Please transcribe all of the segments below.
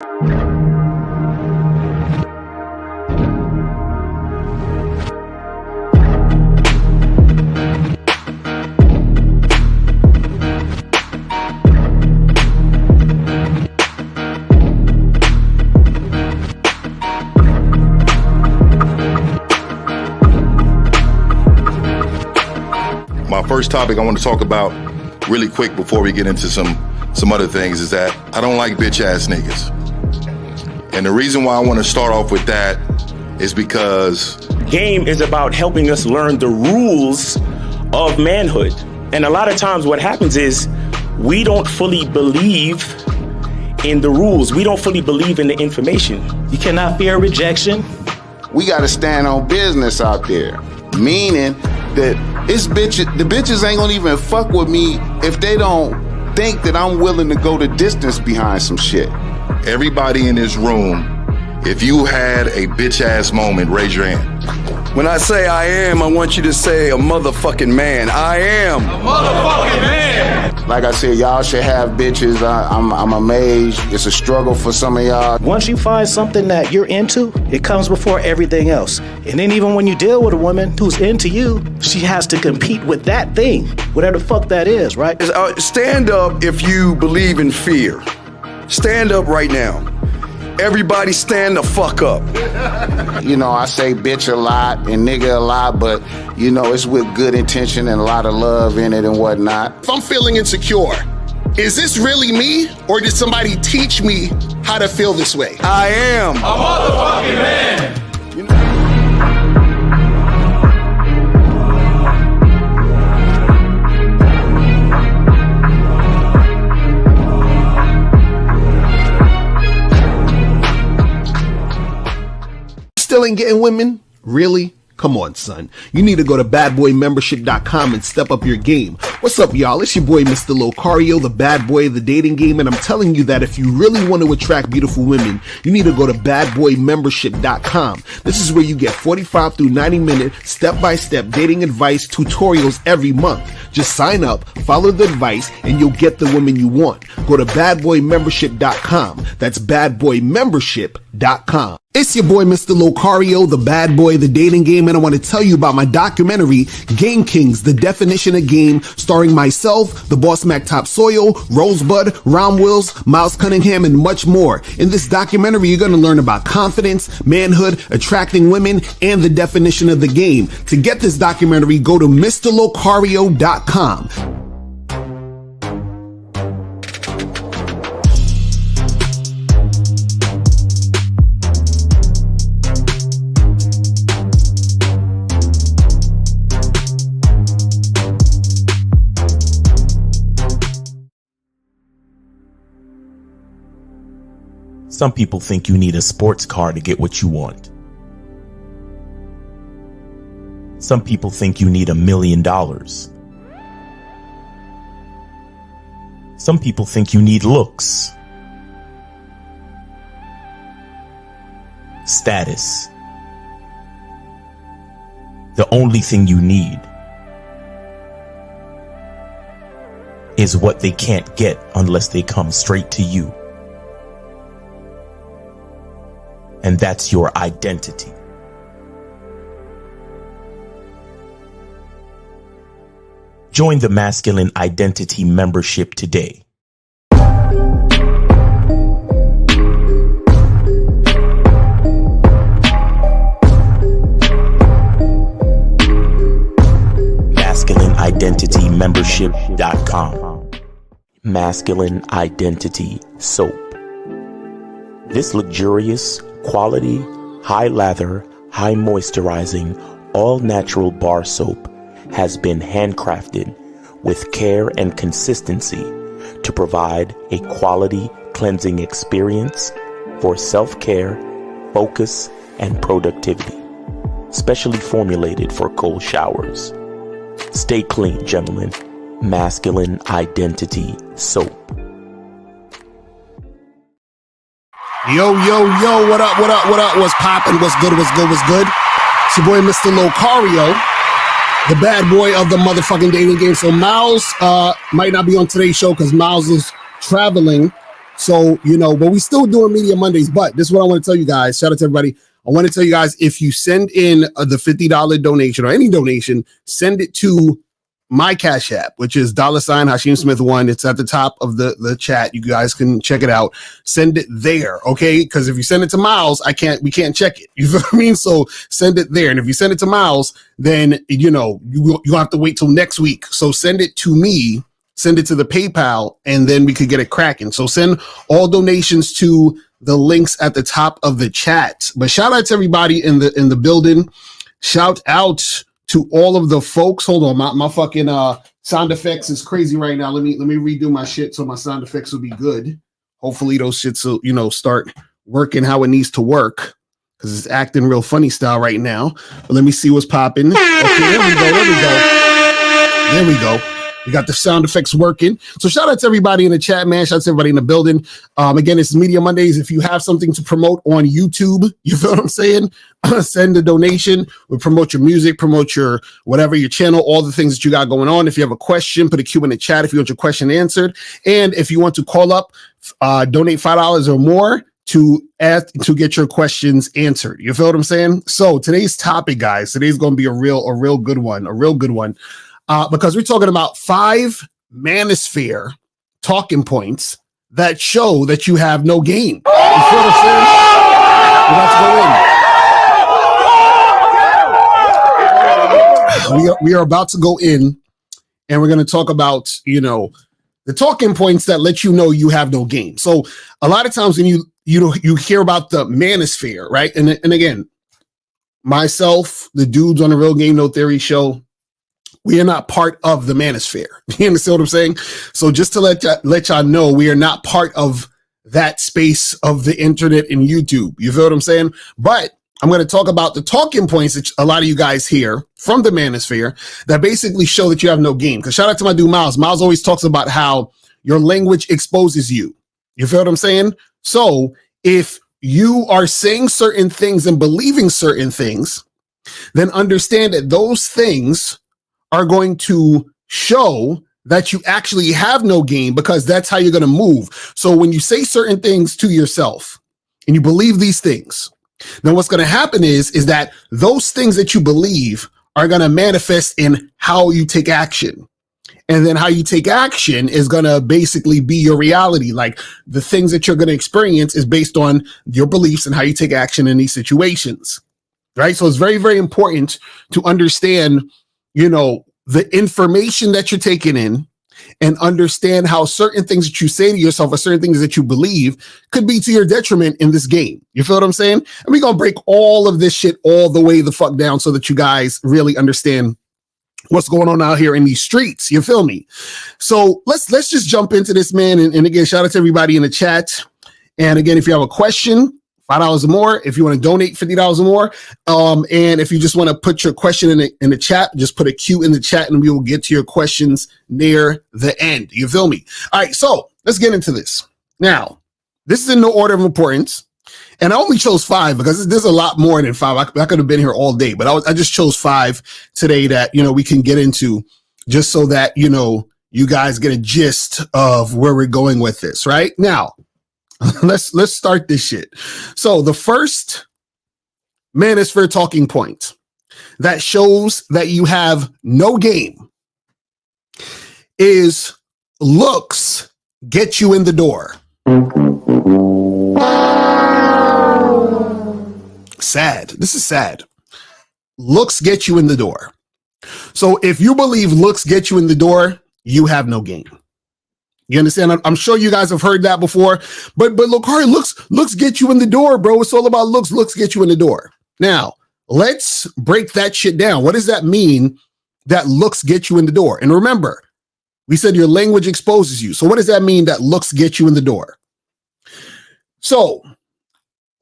My first topic I want to talk about really quick before we get into some other things is that I don't like bitch ass niggas. And the reason why I want to start off with that is because game is about helping us learn the rules of manhood. And a lot of times what happens is we don't fully believe in the rules. We don't fully believe in the information. You cannot fear rejection. We got to stand on business out there, meaning that the bitches ain't gonna even fuck with me if they don't think that I'm willing to go the distance behind some shit. everybody in this room, if you had a bitch ass moment, raise your hand. When I say I am, I want you to say a motherfucking man. I am a motherfucking man. Like I said, y'all should have bitches. I'm amazed. It's a struggle for some of y'all. Once you find something that you're into, it comes before everything else. And then even when you deal with a woman who's into you, she has to compete with that thing, whatever the fuck that is, right? Stand up if you believe in fear. Stand up right now. Everybody stand the fuck up. You know, I say bitch a lot and nigga a lot, but, you know, it's with good intention and a lot of love in it and whatnot. If I'm feeling insecure, is this really me, or did somebody teach me how to feel this way? I am a motherfucking man. Still ain't getting women? Really? Come on, son. You need to go to badboymembership.com and step up your game. What's up, y'all? It's your boy, Mr. Locario, the bad boy of the dating game, and I'm telling you that if you really want to attract beautiful women, you need to go to badboymembership.com. This is where you get 45 through 90-minute step-by-step dating advice tutorials every month. Just sign up, follow the advice, and you'll get the woman you want. Go to badboymembership.com. That's badboymembership.com. It's your boy, Mr. Locario, the bad boy of the dating game, and I want to tell you about my documentary, Game Kings, The Definition of Game, starring myself, the Boss Mac Top Soil, Rosebud, Ron Wills, Miles Cunningham, and much more. In this documentary, you're going to learn about confidence, manhood, attracting women, and the definition of the game. To get this documentary, go to MrLocario.com. Some people think you need a sports car to get what you want. Some people think you need $1 million. Some people think you need looks, status. The only thing you need is what they can't get unless they come straight to you. And that's your identity. Join the Masculine Identity membership today. MasculineIdentityMembership.com. Masculine Identity Soap. This luxurious, quality, high lather, high moisturizing, all natural bar soap has been handcrafted with care and consistency to provide a quality cleansing experience for self-care, focus, and productivity. Specially formulated for cold showers. Stay clean, gentlemen. Masculine Identity Soap. Yo, what up? What's poppin'? What's good? It's your boy, Mr. Locario, the bad boy of the motherfucking dating game. So Miles might not be on today's show because Miles is traveling So, but we still doing Media Mondays. But this is what I want to tell you guys. Shout out to everybody. I want to tell you guys, if you send in the $50 donation or any donation, send it to my Cash App, which is $ Hashim Smith 1. It's at the top of the chat. You guys can check it out. Send it there, okay? Because if you send it to Miles, we can't check it. You know what I mean? So send it there. And if you send it to Miles, then you have to wait till next week. So send it to me, send it to the PayPal, and then we could get it cracking. So send all donations to the links at the top of the chat. But shout out to everybody in the building. Shout out to all of the folks. Hold on, my fucking sound effects is crazy right now. Let me redo my shit so my sound effects will be good. Hopefully those shits will start working how it needs to work, because it's acting real funny style right now. But let me see what's popping. Okay, there we go. We got the sound effects working. So shout out to everybody in the chat, man. Shout out to everybody in the building. Again, it's Media Mondays. If you have something to promote on YouTube, you feel what I'm saying? Send a donation. We'll promote your music, promote your whatever, your channel, all the things that you got going on. If you have a question, put a Q in the chat if you want your question answered. And if you want to call up, donate $5 or more to get your questions answered. You feel what I'm saying? So today's topic, guys, today's going to be a real good one. Because we're talking about 5 Manosphere talking points that show that you have no game. You feel what I'm saying? We are about to go in, and we're going to talk about, the talking points that let you know you have no game. So a lot of times when you hear about the Manosphere, right? And again, myself, the dudes on the Real Game No Theory show, we are not part of the Manosphere. You understand what I'm saying? So just to let y'all know, we are not part of that space of the internet and YouTube. You feel what I'm saying? But I'm going to talk about the talking points that a lot of you guys hear from the Manosphere that basically show that you have no game. Because shout out to my dude Miles. Miles always talks about how your language exposes you. You feel what I'm saying? So if you are saying certain things and believing certain things, then understand that those things are going to show that you actually have no game, because that's how you're going to move. So when you say certain things to yourself and you believe these things, then what's going to happen is that those things that you believe are going to manifest in how you take action. And then how you take action is going to basically be your reality. Like the things that you're going to experience is based on your beliefs and how you take action in these situations. Right? So it's very, very important to understand the information that you're taking in and understand how certain things that you say to yourself or certain things that you believe could be to your detriment in this game. You feel what I'm saying? And we're going to break all of this shit all the way the fuck down so that you guys really understand what's going on out here in these streets. You feel me? So let's just jump into this, man. And again, shout out to everybody in the chat. And again, if you have a question, $5 or more. If you want to donate $50 or more, and if you just want to put your question in the chat, just put a Q in the chat, and we will get to your questions near the end. You feel me? All right, so let's get into this. Now, this is in no order of importance, and I only chose 5 because there's a lot more than 5. I could have been here all day, but I just chose 5 today that we can get into, just so that you guys get a gist of where we're going with this. Right now. Let's start this shit. So the first Manosphere talking point that shows that you have no game is looks get you in the door. Sad. This is sad. Looks get you in the door. So if you believe looks get you in the door, you have no game. You understand? I'm sure you guys have heard that before, but look, looks get you in the door, bro. It's all about looks. Looks get you in the door. Now, let's break that shit down. What does that mean that looks get you in the door? And remember, we said your language exposes you. So what does that mean that looks get you in the door? So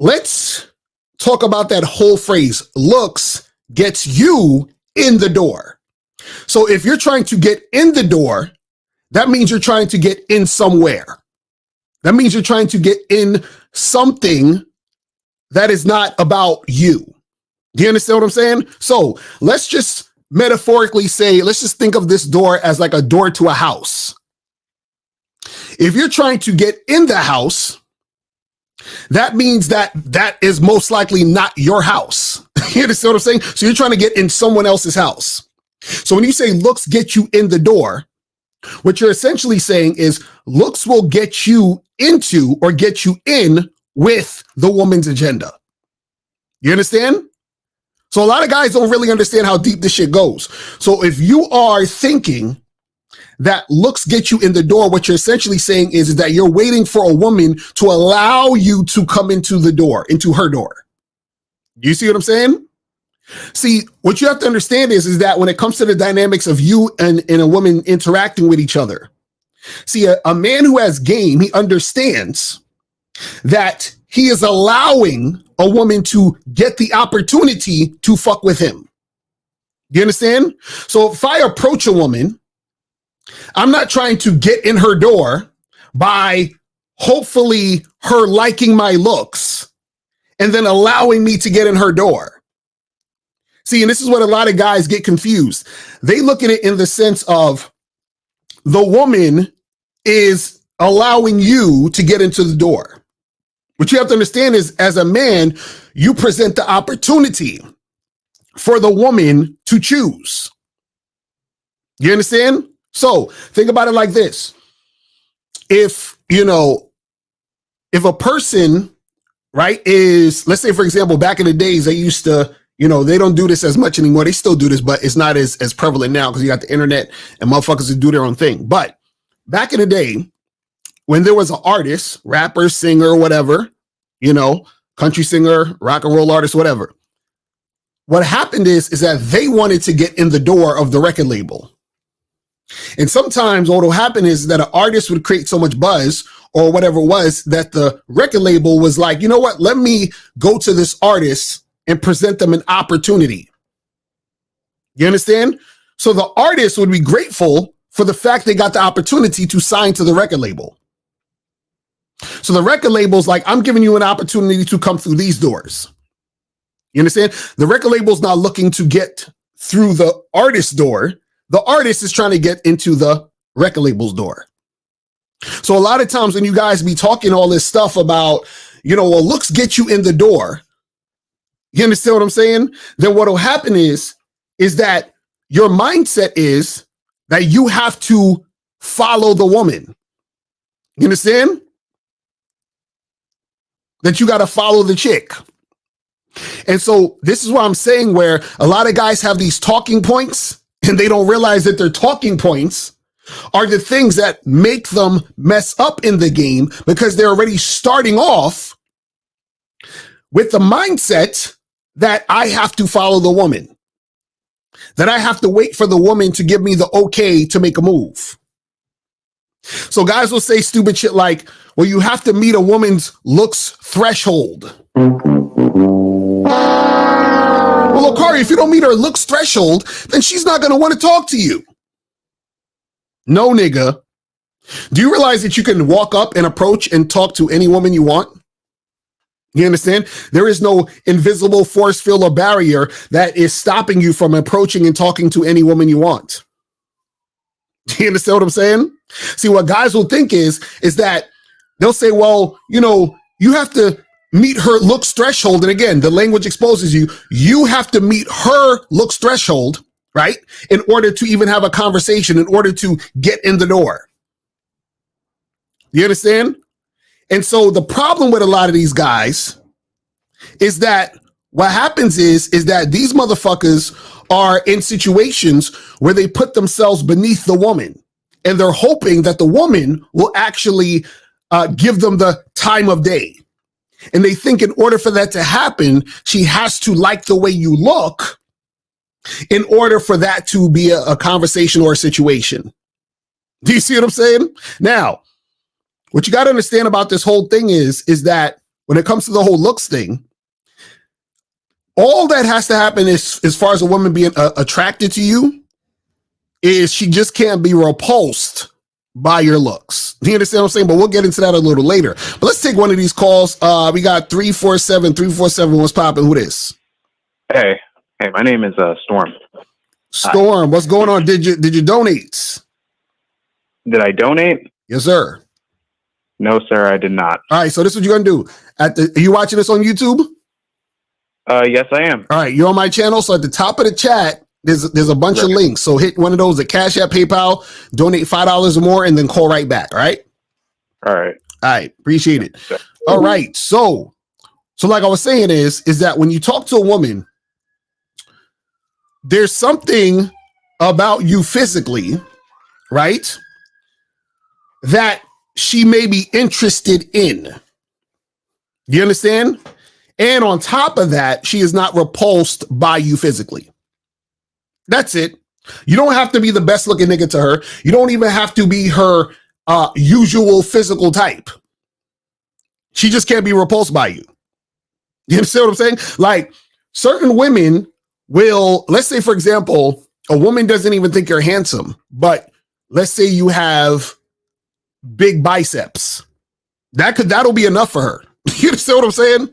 let's talk about that whole phrase. Looks gets you in the door. So if you're trying to get in the door, that means you're trying to get in somewhere. That means you're trying to get in something that is not about you. Do you understand what I'm saying? So let's just metaphorically say, let's just think of this door as like a door to a house. If you're trying to get in the house, that means that is most likely not your house. You understand what I'm saying? So you're trying to get in someone else's house. So when you say looks get you in the door, what you're essentially saying is looks will get you into or get you in with the woman's agenda. You understand? So a lot of guys don't really understand how deep this shit goes. So if you are thinking that looks get you in the door, what you're essentially saying is that you're waiting for a woman to allow you to come into the door, into her door. You see what I'm saying? See, what you have to understand is that when it comes to the dynamics of you and a woman interacting with each other, see, a man who has game, he understands that he is allowing a woman to get the opportunity to fuck with him. You understand? So if I approach a woman, I'm not trying to get in her door by hopefully her liking my looks and then allowing me to get in her door. See, and this is what a lot of guys get confused. They look at it in the sense of the woman is allowing you to get into the door. What you have to understand is, as a man, you present the opportunity for the woman to choose. You understand? So think about it like this. If a person, right, is, let's say, for example, back in the days, they used to, they don't do this as much anymore. They still do this, but it's not as prevalent now because you got the internet and motherfuckers who do their own thing. But back in the day, when there was an artist, rapper, singer, whatever, country singer, rock and roll artist, whatever, what happened is that they wanted to get in the door of the record label. And sometimes what will happen is that an artist would create so much buzz or whatever it was that the record label was like, you know what, let me go to this artist and present them an opportunity. You understand? So the artist would be grateful for the fact they got the opportunity to sign to the record label. So the record label's like, I'm giving you an opportunity to come through these doors. You understand? The record label's not looking to get through the artist's door. The artist is trying to get into the record label's door. So a lot of times when you guys be talking all this stuff about, well, looks get you in the door. You understand what I'm saying? Then what will happen is that your mindset is that you have to follow the woman. You understand? That you got to follow the chick. And so this is what I'm saying, where a lot of guys have these talking points and they don't realize that their talking points are the things that make them mess up in the game because they're already starting off with the mindset that I have to follow the woman, that I have to wait for the woman to give me the okay to make a move. So guys will say stupid shit like, well, you have to meet a woman's looks threshold. Well, Okari, if you don't meet her looks threshold, then she's not going to want to talk to you. No, nigga. Do you realize that you can walk up and approach and talk to any woman you want? You understand? There is no invisible force field or barrier that is stopping you from approaching and talking to any woman you want. Do you understand what I'm saying? See, what guys will think is that they'll say, well, you have to meet her looks threshold. And again, the language exposes you. You have to meet her looks threshold, right? In order to even have a conversation, in order to get in the door. You understand? And so the problem with a lot of these guys is that what happens is that these motherfuckers are in situations where they put themselves beneath the woman and they're hoping that the woman will actually give them the time of day. And they think in order for that to happen, she has to like the way you look in order for that to be a conversation or a situation. Do you see what I'm saying? Now, what you got to understand about this whole thing is that when it comes to the whole looks thing, all that has to happen is, as far as a woman being attracted to you, is she just can't be repulsed by your looks. Do you understand what I'm saying? But we'll get into that a little later. But let's take one of these calls. We got 347. What's popping? Who this? Hey, my name is Storm. Storm, what's going on? Did you donate? Did I donate? Yes, sir. No, sir, I did not. All right, so this is what you're gonna do. Are you watching this on YouTube? Yes, I am. All right, you're on my channel. So at the top of the chat, there's a bunch of links. So hit one of those, the Cash App, PayPal, donate $5 or more, and then call right back. All right. All right. All right. Appreciate it. All right. So like I was saying is that when you talk to a woman, there's something about you physically, right, that she may be interested in. You understand? And on top of that, she is not repulsed by you physically. That's it. You don't have to be the best looking nigga to her. You don't even have to be her usual physical type. She just can't be repulsed by you. You understand what I'm saying? Like certain women will, let's say, for example, a woman doesn't even think you're handsome, but let's say you have big biceps. That'll be enough for her. You understand what I'm saying?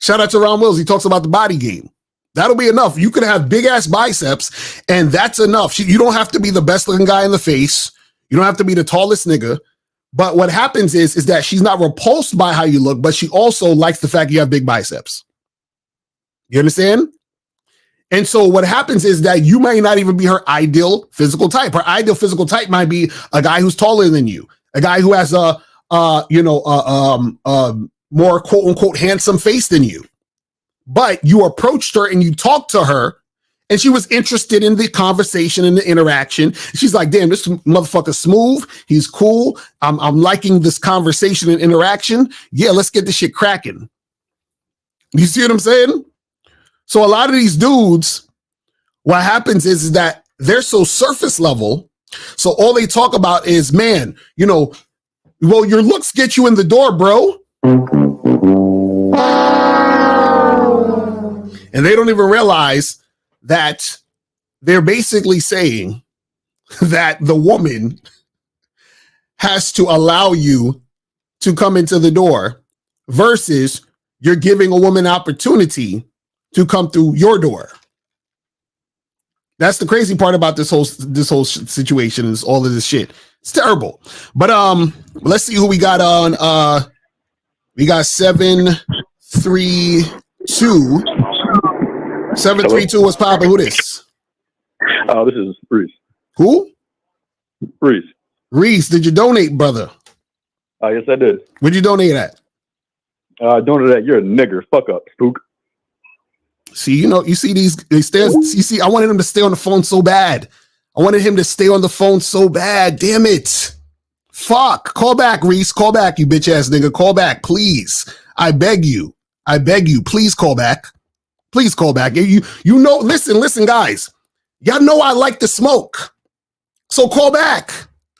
Shout out to Ron Wills. He talks about the body game. That'll be enough. You could have big ass biceps, and that's enough. You don't have to be the best looking guy in the face. You don't have to be the tallest nigga. But what happens is that she's not repulsed by how you look, but she also likes the fact you have big biceps. You understand? And so what happens is that you may not even be her ideal physical type. Her ideal physical type might be a guy who's taller than you, a guy who has a more quote unquote handsome face than you. But you approached her and you talked to her and she was interested in the conversation and the interaction. She's like, damn, this motherfucker's smooth. He's cool. I'm liking this conversation and interaction. Yeah, let's get this shit cracking. You see what I'm saying? So a lot of these dudes, what happens is that they're so surface level. So all they talk about is, man, well, your looks get you in the door, bro. And they don't even realize that they're basically saying that the woman has to allow you to come into the door versus you're giving a woman opportunity to come through your door. That's the crazy part about this whole situation is all of this shit. It's terrible. But let's see who we got on. We got 732. 732. What's popping? Who this? This is Reese. Who? Reese. Reese, did you donate, brother? Yes, I did. Where'd you donate at? Donated at. You're a nigger. Fuck up, spook. See, you see these stairs. You see, I wanted him to stay on the phone so bad. I wanted him to stay on the phone so bad. Damn it. Fuck. Call back, Reese. Call back, you bitch ass nigga. Call back, please. I beg you. Please call back. Please call back. Listen, guys. Y'all know I like to smoke. So call back.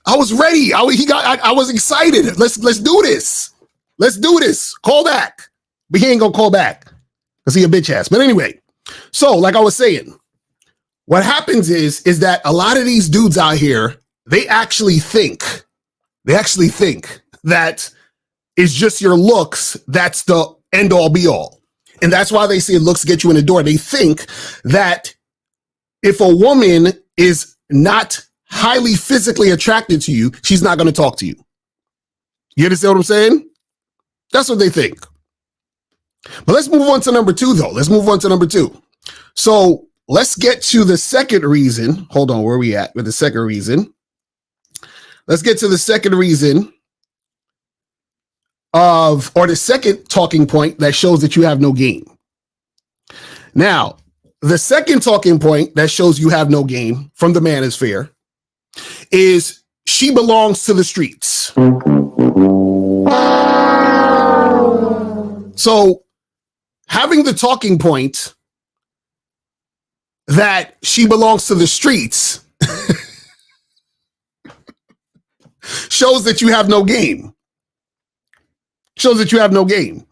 I was ready. I was excited. Let's do this. Let's do this. Call back. But he ain't gonna call back because he a bitch ass. But anyway, so like I was saying, what happens is that a lot of these dudes out here, they actually think that it's just your looks that's the end all be all. And that's why they say looks get you in the door. They think that if a woman is not highly physically attracted to you, she's not going to talk to you. You understand what I'm saying? That's what they think. But let's move on to number two, though. Let's move on to number two. So let's get to the second reason. Hold on, where are we at with the second reason? Let's get to the second reason or the second talking point that shows that you have no game. Now, the second talking point that shows you have no game from the Manosphere is she belongs to the streets. So having the talking point that she belongs to the streets shows that you have no game. Shows that you have no game.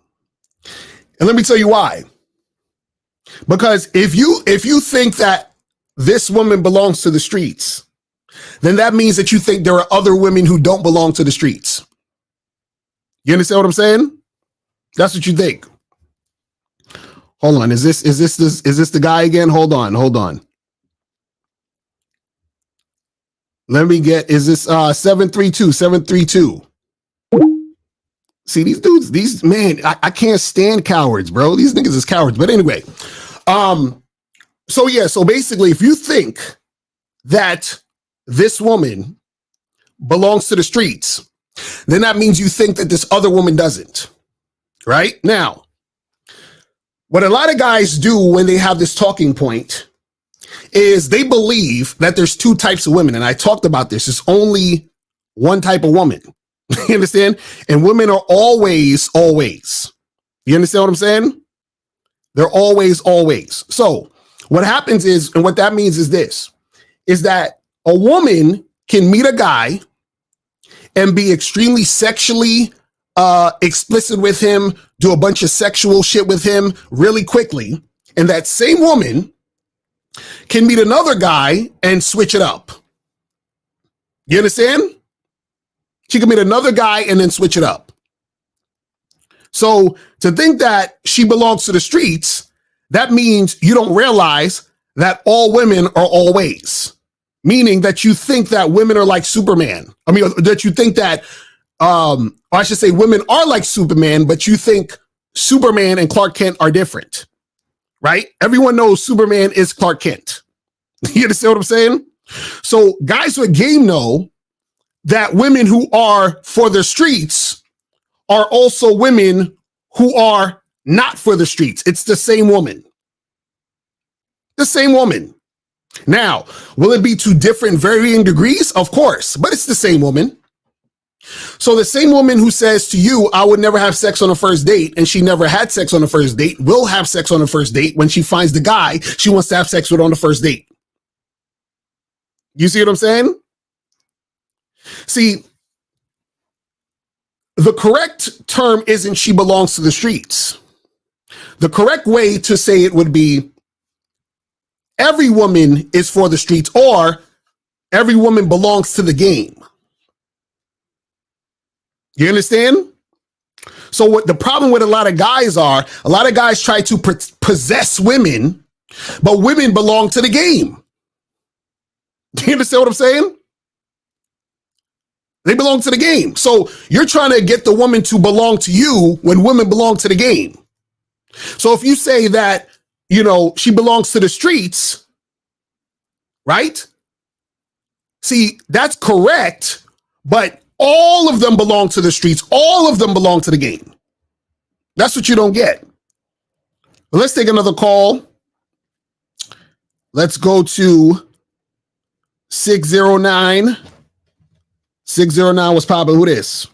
And let me tell you why. Because if you think that this woman belongs to the streets, then that means that you think there are other women who don't belong to the streets. You understand what I'm saying? That's what you think. Hold on. Is this the guy again? Hold on. Let me get, is this 732? See, these dudes, I can't stand cowards, bro. These niggas is cowards. But anyway, so basically, if you think that this woman belongs to the streets, then that means you think that this other woman doesn't. Right? Now, what a lot of guys do when they have this talking point is they believe that there's two types of women. And I talked about this. It's only one type of woman. You understand? And women are always. You understand what I'm saying? They're always. So what happens is, and what that means is this, is that a woman can meet a guy and be extremely sexually explicit with him, do a bunch of sexual shit with him really quickly. And that same woman can meet another guy and switch it up. You understand? She can meet another guy and then switch it up. So to think that she belongs to the streets, that means you don't realize that all women are always. Meaning that you think that women are like Superman. I mean, that you think that, or I should say women are like Superman, but you think Superman and Clark Kent are different, right? Everyone knows Superman is Clark Kent. You understand what I'm saying? So guys with game know that women who are for the streets are also women who are not for the streets. It's the same woman. The same woman. Now, will it be to different varying degrees? Of course, but it's the same woman. So the same woman who says to you, I would never have sex on a first date, and she never had sex on the first date, will have sex on the first date when she finds the guy she wants to have sex with on the first date. You see what I'm saying? See, the correct term isn't she belongs to the streets. The correct way to say it would be every woman is for the streets, or every woman belongs to the game. You understand? So what the problem with a lot of guys try to possess women, but women belong to the game. Do you understand what I'm saying? They belong to the game. So you're trying to get the woman to belong to you when women belong to the game. So if you say that, she belongs to the streets, right? See, that's correct, but all of them belong to the streets. All of them belong to the game. That's what you don't get. Let's take another call. Let's go to 609. 609 was popping. Who this?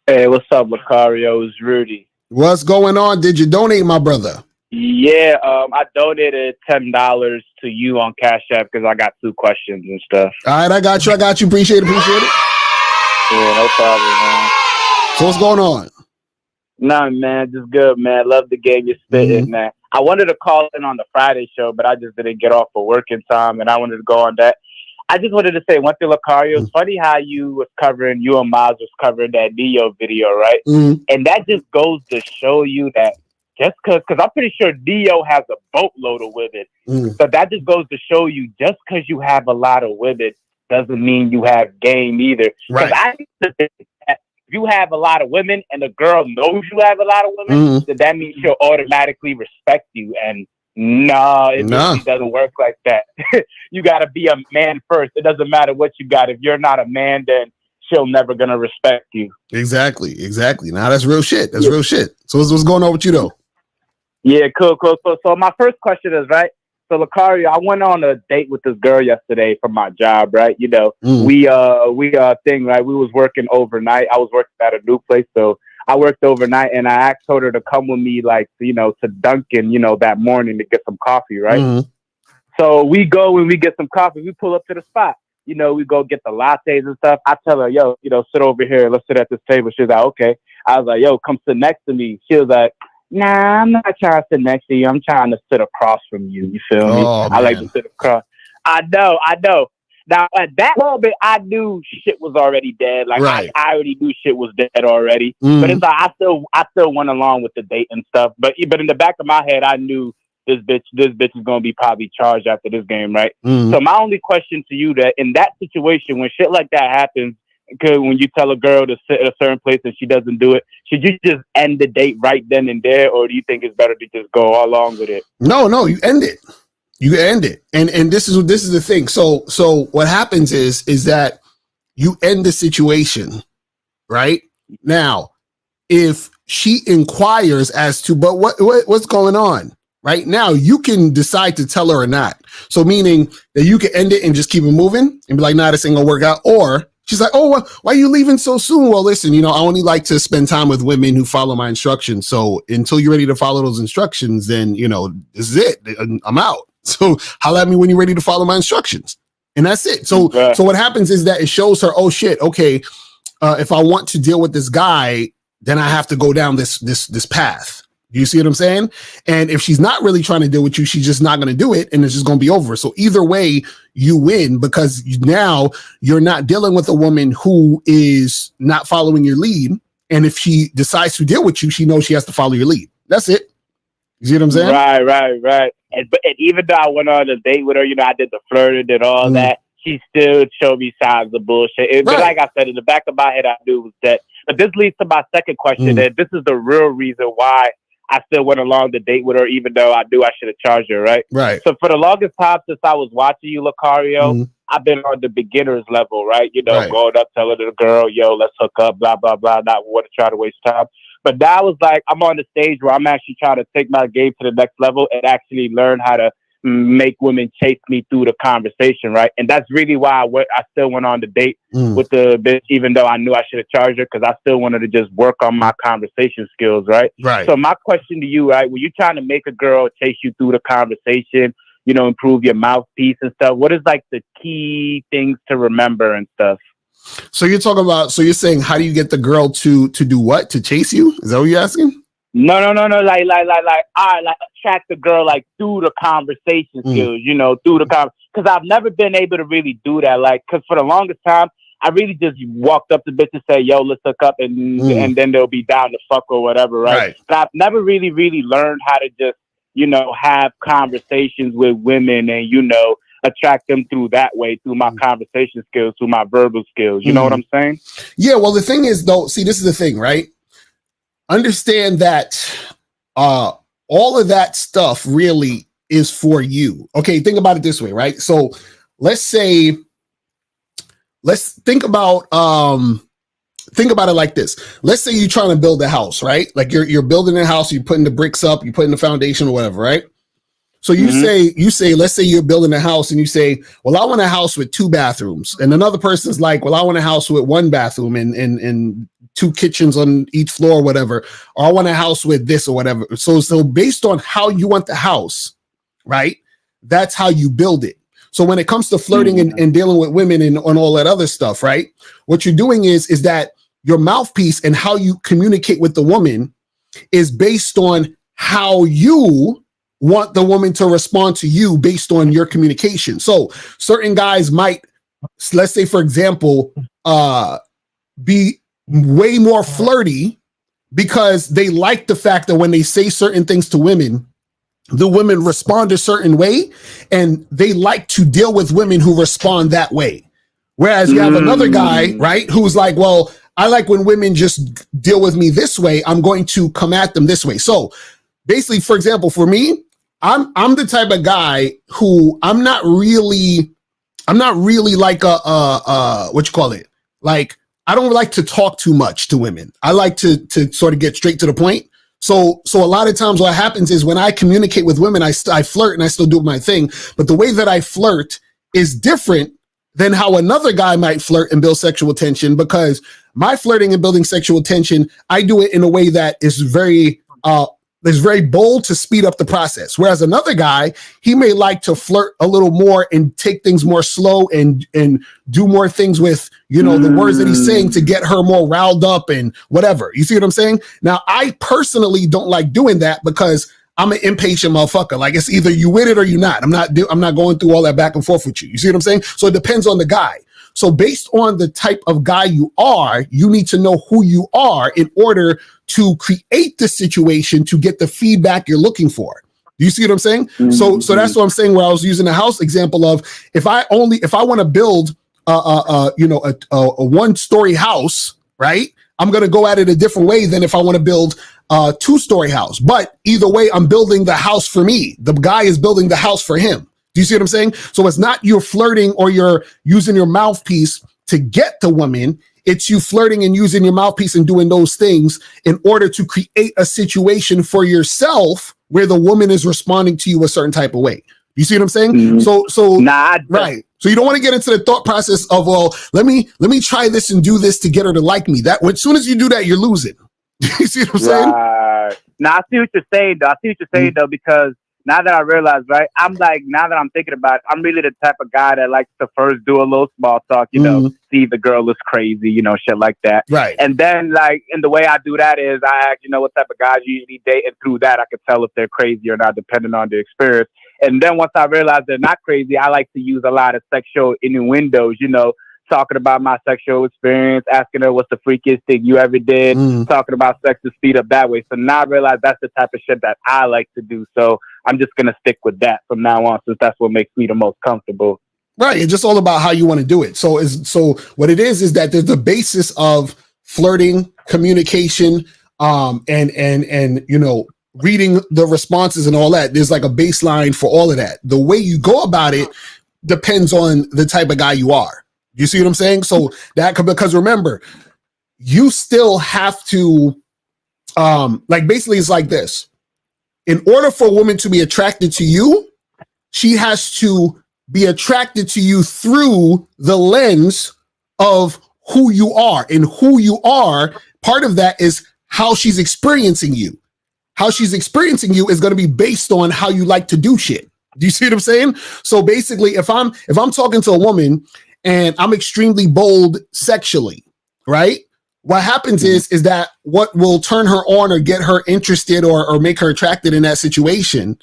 Hey, what's up, Lucario? It's Rudy. What's going on? Did you donate, my brother? Yeah, I donated $10 to you on Cash App because I got 2 questions and stuff. All right, I got you. Appreciate it. Yeah, no problem, man. So what's going on? Nah, man, just good, man. Love the game you're spitting, man. I wanted to call in on the Friday show, but I just didn't get off for work in time, and I wanted to go on that. I just wanted to say one thing, Lucario. It's funny how you and Maz was covering that Neo video, right? And that just goes to show you that just because I'm pretty sure Neo has a boatload of women. So that just goes to show you just because you have a lot of women doesn't mean you have game either. Because I used to think that if you have a lot of women and the girl knows you have a lot of women, then that means she'll automatically respect you. And it really doesn't work like that. You got to be a man first. It doesn't matter what you got. If you're not a man, then she'll never gonna respect you. Exactly. Now that's real shit. So what's going on with you though? Yeah, cool. So my first question is, right? So Lucario, I went on a date with this girl yesterday for my job, right? We thing, right? We was working overnight. I was working at a new place, so I worked overnight, and I asked her to come with me, to Dunkin', that morning to get some coffee, right? So we go and we get some coffee. We pull up to the spot. We go get the lattes and stuff. I tell her, yo, sit over here. Let's sit at this table. She's like, okay. I was like, yo, come sit next to me. She was like, nah, I'm not trying to sit next to you. I'm trying to sit across from you. You feel me? I like to sit across. I know. Now, at that moment, I knew shit was already dead. I already knew shit was dead already. But it's like I still went along with the date and stuff. But in the back of my head, I knew this bitch is gonna be probably charged after this game, right? So my only question to you, that in that situation, when shit like that happens Because when you tell a girl to sit at a certain place and she doesn't do it, should you just end the date right then and there, or do you think it's better to just go all along with it? No, you end it. You end it. And this is the thing. So what happens is that you end the situation, right? Now, if she inquires as to, but what's going on right now, you can decide to tell her or not. So meaning that you can end it and just keep it moving and be like, nah, this ain't gonna work out. Or she's like, oh, why are you leaving so soon? Well, listen, I only like to spend time with women who follow my instructions. So until you're ready to follow those instructions, then, this is it. I'm out. So holla at me when you're ready to follow my instructions. And that's it. So what happens is that it shows her, oh shit, okay, if I want to deal with this guy, then I have to go down this path. Do you see what I'm saying? And if she's not really trying to deal with you, she's just not going to do it, and it's just going to be over. So either way, you win, because now you're not dealing with a woman who is not following your lead. And if she decides to deal with you, she knows she has to follow your lead. That's it. You see what I'm saying? Right. And even though I went on a date with her, I did the flirting and all that, she still showed me signs of bullshit. But like I said, in the back of my head, I knew it was that. But this leads to my second question, and this is the real reason why I still went along the date with her, even though I knew I should have charged her, right? Right. So for the longest time since I was watching you, Lucario, I've been on the beginner's level, right? Going up, telling the girl, yo, let's hook up, blah, blah, blah, not want to try to waste time. But now it's like I'm on the stage where I'm actually trying to take my game to the next level and actually learn how to make women chase me through the conversation, right? And that's really why I still went on the date with the bitch, even though I knew I should have charged her, because I still wanted to just work on my conversation skills, right? Right. So my question to you, right, when you're trying to make a girl chase you through the conversation, improve your mouthpiece and stuff, what is like the key things to remember and stuff? So you're you're saying, how do you get the girl to do what? To chase you? Is that what you're asking? No. Like, attract the girl, like, through the conversation skills, through the because I've never been able to really do that. Like, because for the longest time, I really just walked up to bitch and say, yo, let's hook up, and then they'll be down to fuck or whatever, right? But I've never really learned how to just, have conversations with women and, attract them through that way, through my conversation skills, through my verbal skills. You know what I'm saying? Yeah, well, the thing is, though, see, this is the thing, right? Understand that all of that stuff really is for you. Okay, think about it this way, right? So let's think about it like this. Let's say you're trying to build a house, right? Like you're building a house, you're putting the bricks up, you're putting the foundation or whatever, right? So you say, let's say you're building a house and you say, well, I want a house with 2 bathrooms. And another person's like, well, I want a house with 1 bathroom and 2 kitchens on each floor or whatever. Or I want a house with this or whatever. So based on how you want the house, right? That's how you build it. So when it comes to flirting and dealing with women and all that other stuff, right? What you're doing is that your mouthpiece and how you communicate with the woman is based on how you want the woman to respond to you based on your communication. So certain guys might, let's say, for example, be way more flirty because they like the fact that when they say certain things to women, the women respond a certain way, and they like to deal with women who respond that way. Whereas you have another guy, right, who's like, well, I like when women just deal with me this way. I'm going to come at them this way. So basically, for example, for me, I'm the type of guy who I'm not really like what you call it? Like, I don't like to talk too much to women. I like to sort of get straight to the point. So a lot of times what happens is when I communicate with women, I flirt and I still do my thing. But the way that I flirt is different than how another guy might flirt and build sexual tension, because my flirting and building sexual tension, I do it in a way that is very bold to speed up the process. Whereas another guy, he may like to flirt a little more and take things more slow and do more things with, the words that he's saying to get her more riled up and whatever. You see what I'm saying? Now, I personally don't like doing that because I'm an impatient motherfucker. Like, it's either you with it or you not. I'm not going through all that back and forth with you. You see what I'm saying? So it depends on the guy. So based on the type of guy you are, you need to know who you are in order to create the situation to get the feedback you're looking for. Do you see what I'm saying? So that's what I'm saying, where I was using the house example of, if I want to build a one-story house, right? I'm going to go at it a different way than if I want to build a two-story house. But either way, I'm building the house for me. The guy is building the house for him. Do you see what I'm saying? So it's not you're flirting or you're using your mouthpiece to get the woman. It's you flirting and using your mouthpiece and doing those things in order to create a situation for yourself where the woman is responding to you a certain type of way. You see what I'm saying? Mm-hmm. Right. So you don't want to get into the thought process of, well, let me try this and do this to get her to like me. That as soon as you do that, you're losing. You see what I'm saying? Right. Now I see what you're saying though. Because now that I realize, right, I'm like, now that I'm thinking about it, I'm really the type of guy that likes to first do a little small talk, you know, see the girl is crazy, you know, shit like that. Right. And then, like, and the way I do that is I ask, you know, what type of guys you usually date, and through that I can tell if they're crazy or not, depending on the experience. And then once I realize they're not crazy, I like to use a lot of sexual innuendos, you know, talking about my sexual experience, asking her what's the freakiest thing you ever did, talking about sex to speed up that way. So now I realize that's the type of shit that I like to do. So I'm just going to stick with that from now on, since that's what makes me the most comfortable. Right. It's just all about how you want to do it. So what it is that there's the basis of flirting, communication, and you know, reading the responses and all that. There's like a baseline for all of that. The way you go about it depends on the type of guy you are. You see what I'm saying? So because remember, you still have to, basically it's like this. In order for a woman to be attracted to you, she has to be attracted to you through the lens of who you are. And who you are, part of that is how she's experiencing you. How she's experiencing you is going to be based on how you like to do shit. Do you see what I'm saying? So basically, if I'm talking to a woman and I'm extremely bold sexually, right? What happens is that what will turn her on or get her interested or make her attracted in that situation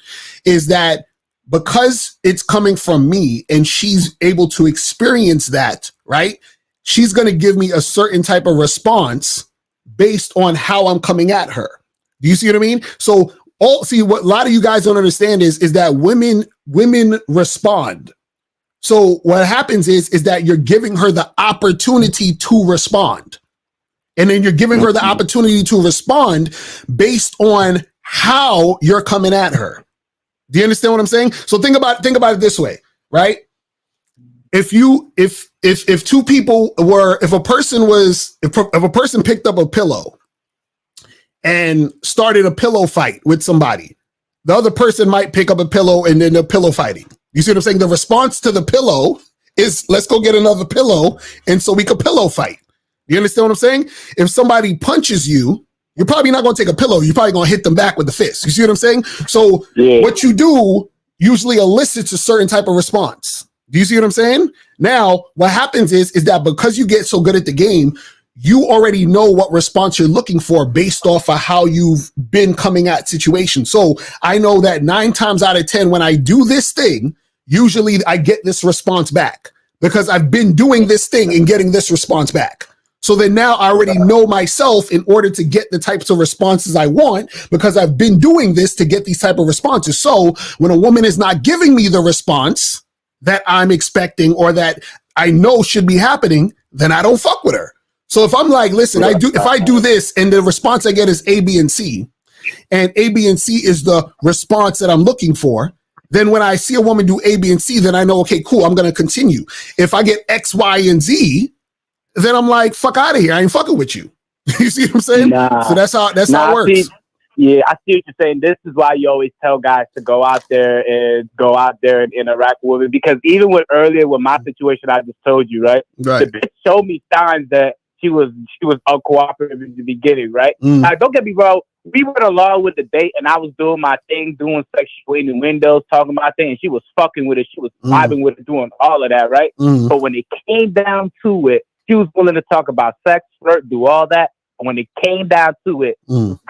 is that because it's coming from me and she's able to experience that, right? She's going to give me a certain type of response based on how I'm coming at her. Do you see what I mean? So what a lot of you guys don't understand is that women respond. So what happens is that you're giving her the opportunity to respond. And then you're giving her the opportunity to respond based on how you're coming at her. Do you understand what I'm saying? So think about it this way, right? If a person picked up a pillow and started a pillow fight with somebody, the other person might pick up a pillow and then they're pillow fighting. You see what I'm saying? The response to the pillow is, let's go get another pillow and so we can pillow fight. You understand what I'm saying? If somebody punches you, you're probably not going to take a pillow. You're probably going to hit them back with the fist. You see what I'm saying? So What you do usually elicits a certain type of response. Do you see what I'm saying? Now, what happens is that because you get so good at the game, you already know what response you're looking for based off of how you've been coming at situations. So I know that 9 times out of 10, when I do this thing, usually I get this response back because I've been doing this thing and getting this response back. So then now I already know myself in order to get the types of responses I want because I've been doing this to get these type of responses. So when a woman is not giving me the response that I'm expecting or that I know should be happening, then I don't fuck with her. So if I'm like, listen, if I do this and the response I get is A, B, and C, and A, B, and C is the response that I'm looking for, then when I see a woman do A, B, and C, then I know, okay, cool, I'm going to continue. If I get X, Y, and Z, then I'm like, fuck out of here. I ain't fucking with you. You see what I'm saying? So that's how it works. I see what you're saying. This is why you always tell guys to go out there and interact with women. Because even earlier with my situation I just told you, right? The bitch showed me signs that she was uncooperative in the beginning, right? Now, don't get me wrong. We went along with the date, and I was doing my thing, doing sexual innuendos, talking about things, and she was fucking with it. She was vibing with it, doing all of that, right? But when it came down to it, she was willing to talk about sex, flirt, do all that. And when it came down to it,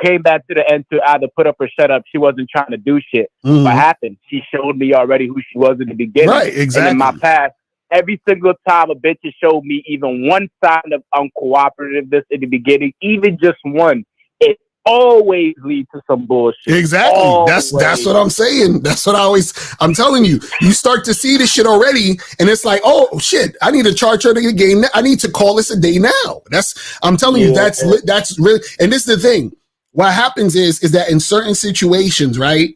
came back to the end to either put up or shut up, she wasn't trying to do shit. What happened? She showed me already who she was in the beginning. Right, exactly. And in my past, every single time a bitch has showed me even one sign of uncooperativeness in the beginning, even just one, it always lead to some bullshit. Exactly. Always. That's what I'm saying. That's what I'm telling you. You start to see this shit already, and it's like, oh shit, I need to charge her the game. I need to call this a day now. I'm telling you, that's really, and this is the thing. What happens is that in certain situations, right?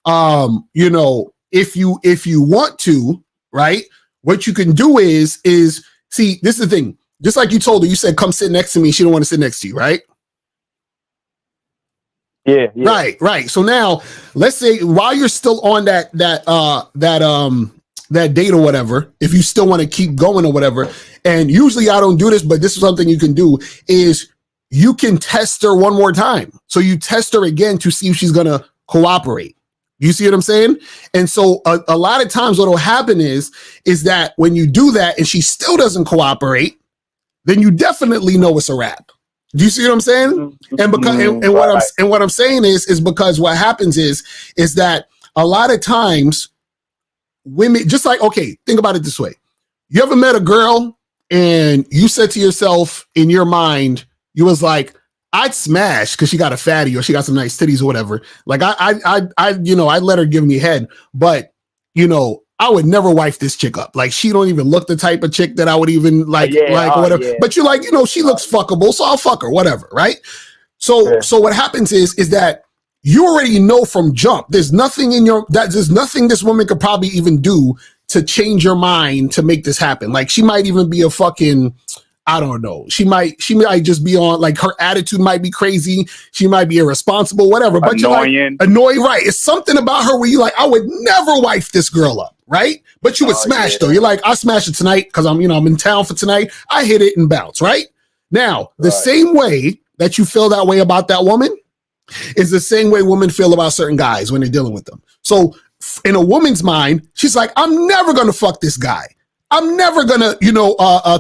You know, if you want to, right, what you can do is see, this is the thing. Just like you told her, you said, come sit next to me. She don't want to sit next to you, right? Yeah. Right. So now let's say while you're still on that date or whatever, if you still want to keep going or whatever, and usually I don't do this, but this is something you can do, is you can test her one more time. So you test her again to see if she's going to cooperate. You see what I'm saying? And so a lot of times what will happen is that when you do that and she still doesn't cooperate, then you definitely know it's a wrap. Do you see what I'm saying? And because what I'm saying is because what happens is that a lot of times women, just like, okay, think about it this way. You ever met a girl and you said to yourself in your mind, you was like, I'd smash because she got a fatty or she got some nice titties or whatever. Like I'd let her give me head, but you know, I would never wife this chick up. Like she don't even look the type of chick that I would even like whatever. Yeah. But you're like, you know, she looks fuckable, so I'll fuck her, whatever, right? So what happens is that you already know from jump. There's nothing there's nothing this woman could probably even do to change your mind to make this happen. Like she might even be a fucking, I don't know. She might just be on, like her attitude might be crazy. She might be irresponsible, whatever. But annoying. You're like, annoying, right? It's something about her where you like, I would never wife this girl up, right? But you would smash though. You're like, I'll smash it tonight because I'm in town for tonight. I hit it and bounce, right? Now, the same way that you feel that way about that woman is the same way women feel about certain guys when they're dealing with them. So in a woman's mind, she's like, I'm never going to fuck this guy. I'm never gonna,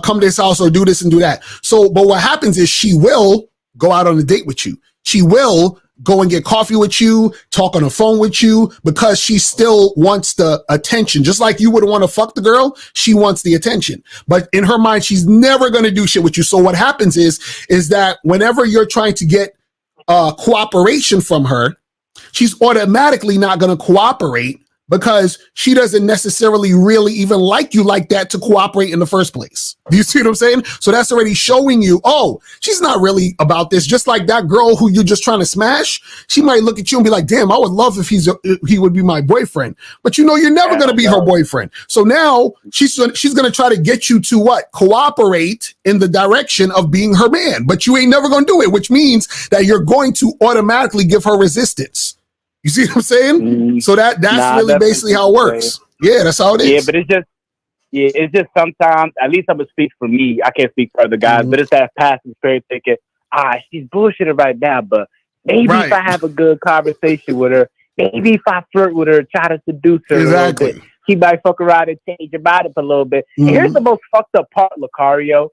come to his house or do this and do that. So, but what happens is she will go out on a date with you. She will go and get coffee with you, talk on the phone with you, because she still wants the attention. Just like you would want to fuck the girl, she wants the attention. But in her mind, she's never gonna do shit with you. So what happens is that whenever you're trying to get cooperation from her, she's automatically not gonna cooperate, because she doesn't necessarily really even like you like that to cooperate in the first place. Do you see what I'm saying? So that's already showing you, oh, she's not really about this. Just like that girl who you're just trying to smash, she might look at you and be like, damn, I would love if he would be my boyfriend. But you're never going to be her boyfriend. So now she's going to try to get you to what? Cooperate in the direction of being her man. But you ain't never going to do it, which means that you're going to automatically give her resistance. You see what I'm saying? So that's really basically how it works. Yeah, that's how it is. Yeah, but it's just sometimes, at least I'm gonna speak for me. I can't speak for other guys, but it's that passive spirit thinking, she's bullshitting right now, but maybe if I have a good conversation with her, maybe if I flirt with her, try to seduce her a little bit, she might fuck around and change about it for a little bit. And here's the most fucked up part, Lucario.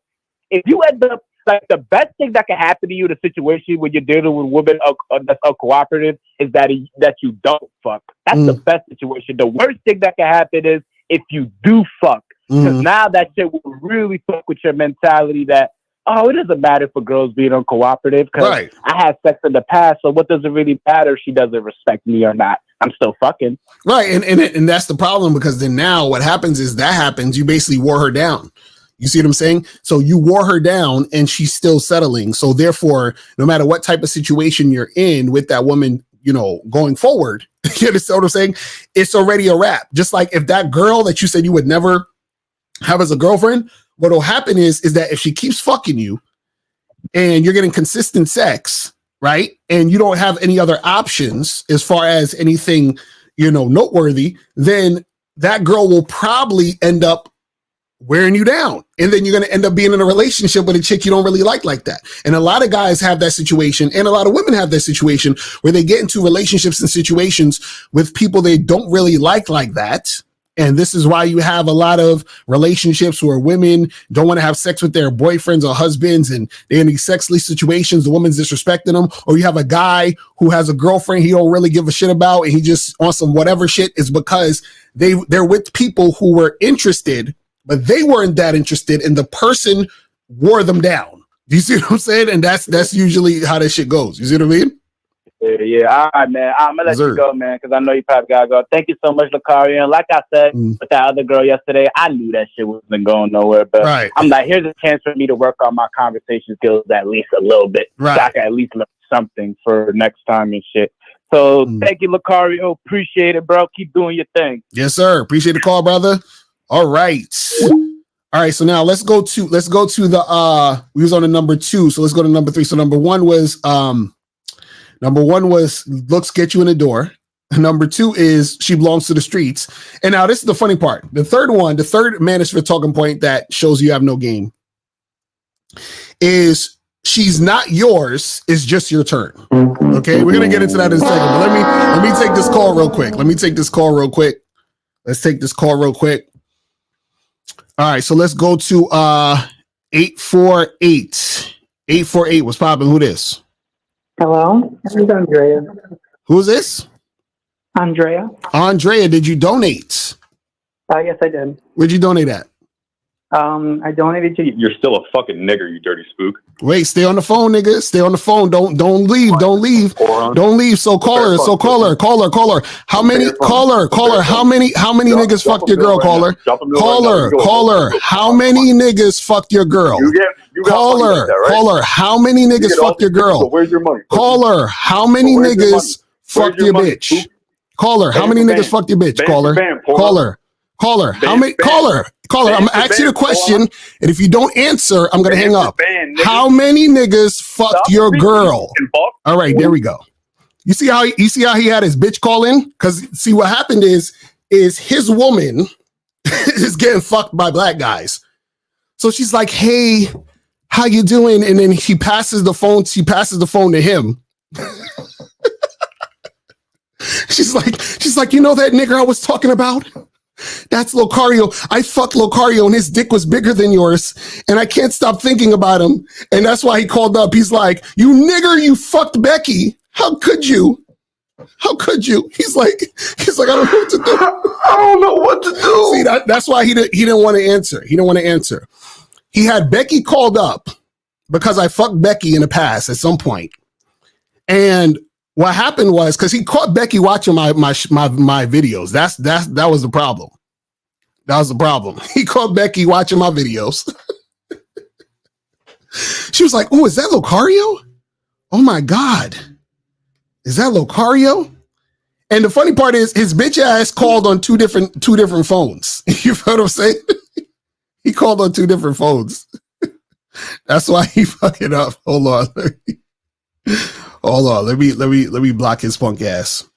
If you end up, like, the best thing that can happen to you in a situation when you're dealing with women that's uncooperative is that you don't fuck. That's the best situation. The worst thing that can happen is if you do fuck. Because now that shit will really fuck with your mentality that, it doesn't matter for girls being uncooperative because I had sex in the past, so what does it really matter if she doesn't respect me or not? I'm still fucking. Right, and that's the problem, because then now what happens is you basically wore her down. You see what I'm saying? So you wore her down and she's still settling. So therefore, no matter what type of situation you're in with that woman, going forward, you understand what I'm saying? It's already a wrap. Just like if that girl that you said you would never have as a girlfriend, what'll happen is that if she keeps fucking you and you're getting consistent sex, right? And you don't have any other options as far as anything, noteworthy, then that girl will probably end up wearing you down. And then you're going to end up being in a relationship with a chick you don't really like that. And a lot of guys have that situation, and a lot of women have that situation where they get into relationships and situations with people they don't really like that. And this is why you have a lot of relationships where women don't want to have sex with their boyfriends or husbands, and they're in these sexually situations, the woman's disrespecting them. Or you have a guy who has a girlfriend he don't really give a shit about, and he just on some whatever shit, is because they're with people who were interested, but they weren't that interested, and the person wore them down. Do you see what I'm saying? And that's usually how that shit goes. You see what I mean? Yeah. All right, man. I'm gonna let you go, man, because I know you probably gotta go. Thank you so much, Lucario. And like I said with that other girl yesterday, I knew that shit wasn't going nowhere. But I'm like, here's a chance for me to work on my conversation skills at least a little bit. Right. So I can at least learn something for next time and shit. So thank you, Lucario. Appreciate it, bro. Keep doing your thing. Yes, sir. Appreciate the call, brother. All right. All right. So now let's go to the we was on the number 2. So let's go to number 3. So number one was looks get you in the door. Number 2 is she belongs to the streets. And now this is the funny part. The third Manosphere talking point that shows you have no game is she's not yours, it's just your turn. Okay, we're gonna get into that in a second. But let me take this call real quick. Let's take this call real quick. All right, so let's go to 848. 848, what's popping? Who this? Hello, this is Andrea. Who's this? Andrea. Andrea, did you donate? Yes, I did. Where'd you donate at? I donated to you. You're still a fucking nigger, you dirty spook. Wait, stay on the phone, nigga. Stay on the phone. Don't leave. Don't leave. So caller. How many niggas fucked your girl, caller? Caller. How many niggas fucked your girl? Caller. How many niggas fucked your girl? Where's your money? Caller. How many niggas fucked your bitch? Caller. How many niggas fucked your bitch? Caller. How many? Caller, I'm gonna ask you the question, and if you don't answer, I'm gonna hang up. How many niggas fucked your girl? All right, there we go. You see how he had his bitch call in? Because see what happened is his woman is getting fucked by black guys. So she's like, "Hey, how you doing?" And then he passes the phone. She passes the phone to him. she's like, you know that nigga I was talking about? That's Lucario. I fucked Lucario and his dick was bigger than yours. And I can't stop thinking about him. And that's why he called up. He's like, you nigger, you fucked Becky. How could you? He's like, I don't know what to do. I don't know what to do. See, that's why he didn't want to answer. He had Becky called up because I fucked Becky in the past at some point. And what happened was because he caught Becky watching my videos. That was the problem. He caught Becky watching my videos. She was like, "Oh, is that Lucario? Oh my God, is that Lucario?" And the funny part is his bitch ass called on two different phones. You feel what I'm saying? He called on 2 different phones. That's why he fucking up. Hold on. Let me block his punk ass.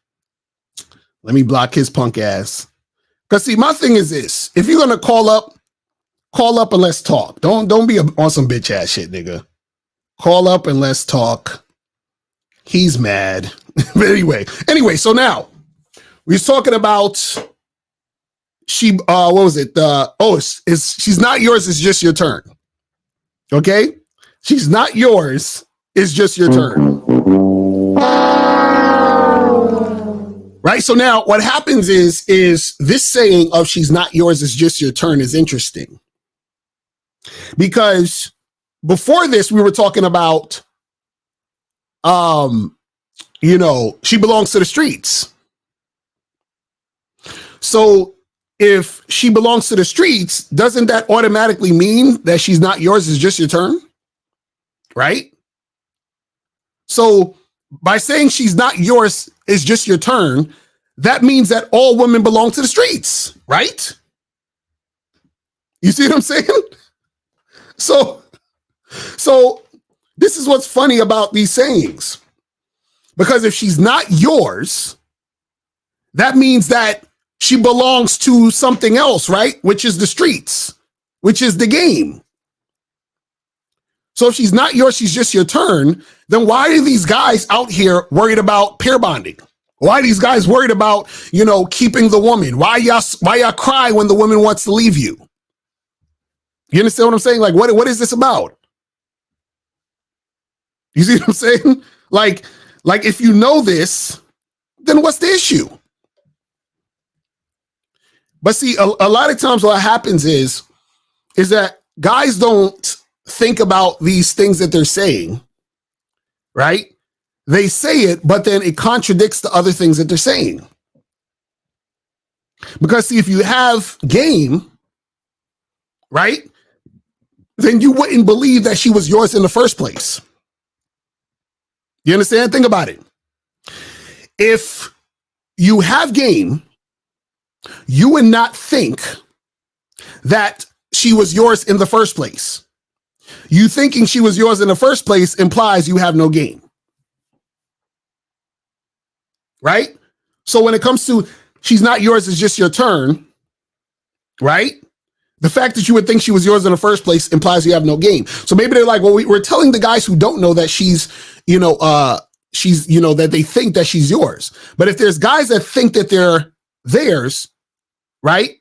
Cause see, my thing is this: if you're gonna call up and let's talk. Don't be on some bitch ass shit, nigga. Call up and let's talk. He's mad. But anyway. So now we was talking about what was it? She's not yours. It's just your turn. Okay, she's not yours. It's just your turn. Right? So now what happens is this saying of she's not yours, it's just your turn is interesting. Because before this, we were talking about, she belongs to the streets. So if she belongs to the streets, doesn't that automatically mean that she's not yours, it's just your turn? Right? So by saying she's not yours, it's just your turn, that means that all women belong to the streets, right? You see what I'm saying? So this is what's funny about these sayings. Because if she's not yours, that means that she belongs to something else, right? Which is the streets, which is the game. So if she's not yours, she's just your turn, then why are these guys out here worried about pair bonding? Why are these guys worried about, keeping the woman? Why y'all cry when the woman wants to leave you? You understand what I'm saying? Like, what is this about? You see what I'm saying? Like if you know this, then what's the issue? But see, a lot of times what happens is that guys don't think about these things that they're saying, right? They say it, but then it contradicts the other things that they're saying. Because see, if you have game, right, then you wouldn't believe that she was yours in the first place. You understand? Think about it. If you have game, you would not think that she was yours in the first place. You thinking she was yours in the first place implies you have no game. Right? So when it comes to she's not yours, it's just your turn, right? The fact that you would think she was yours in the first place implies you have no game. So maybe they're like, well, we're telling the guys who don't know that she's, that they think that she's yours. But if there's guys that think that they're theirs, right?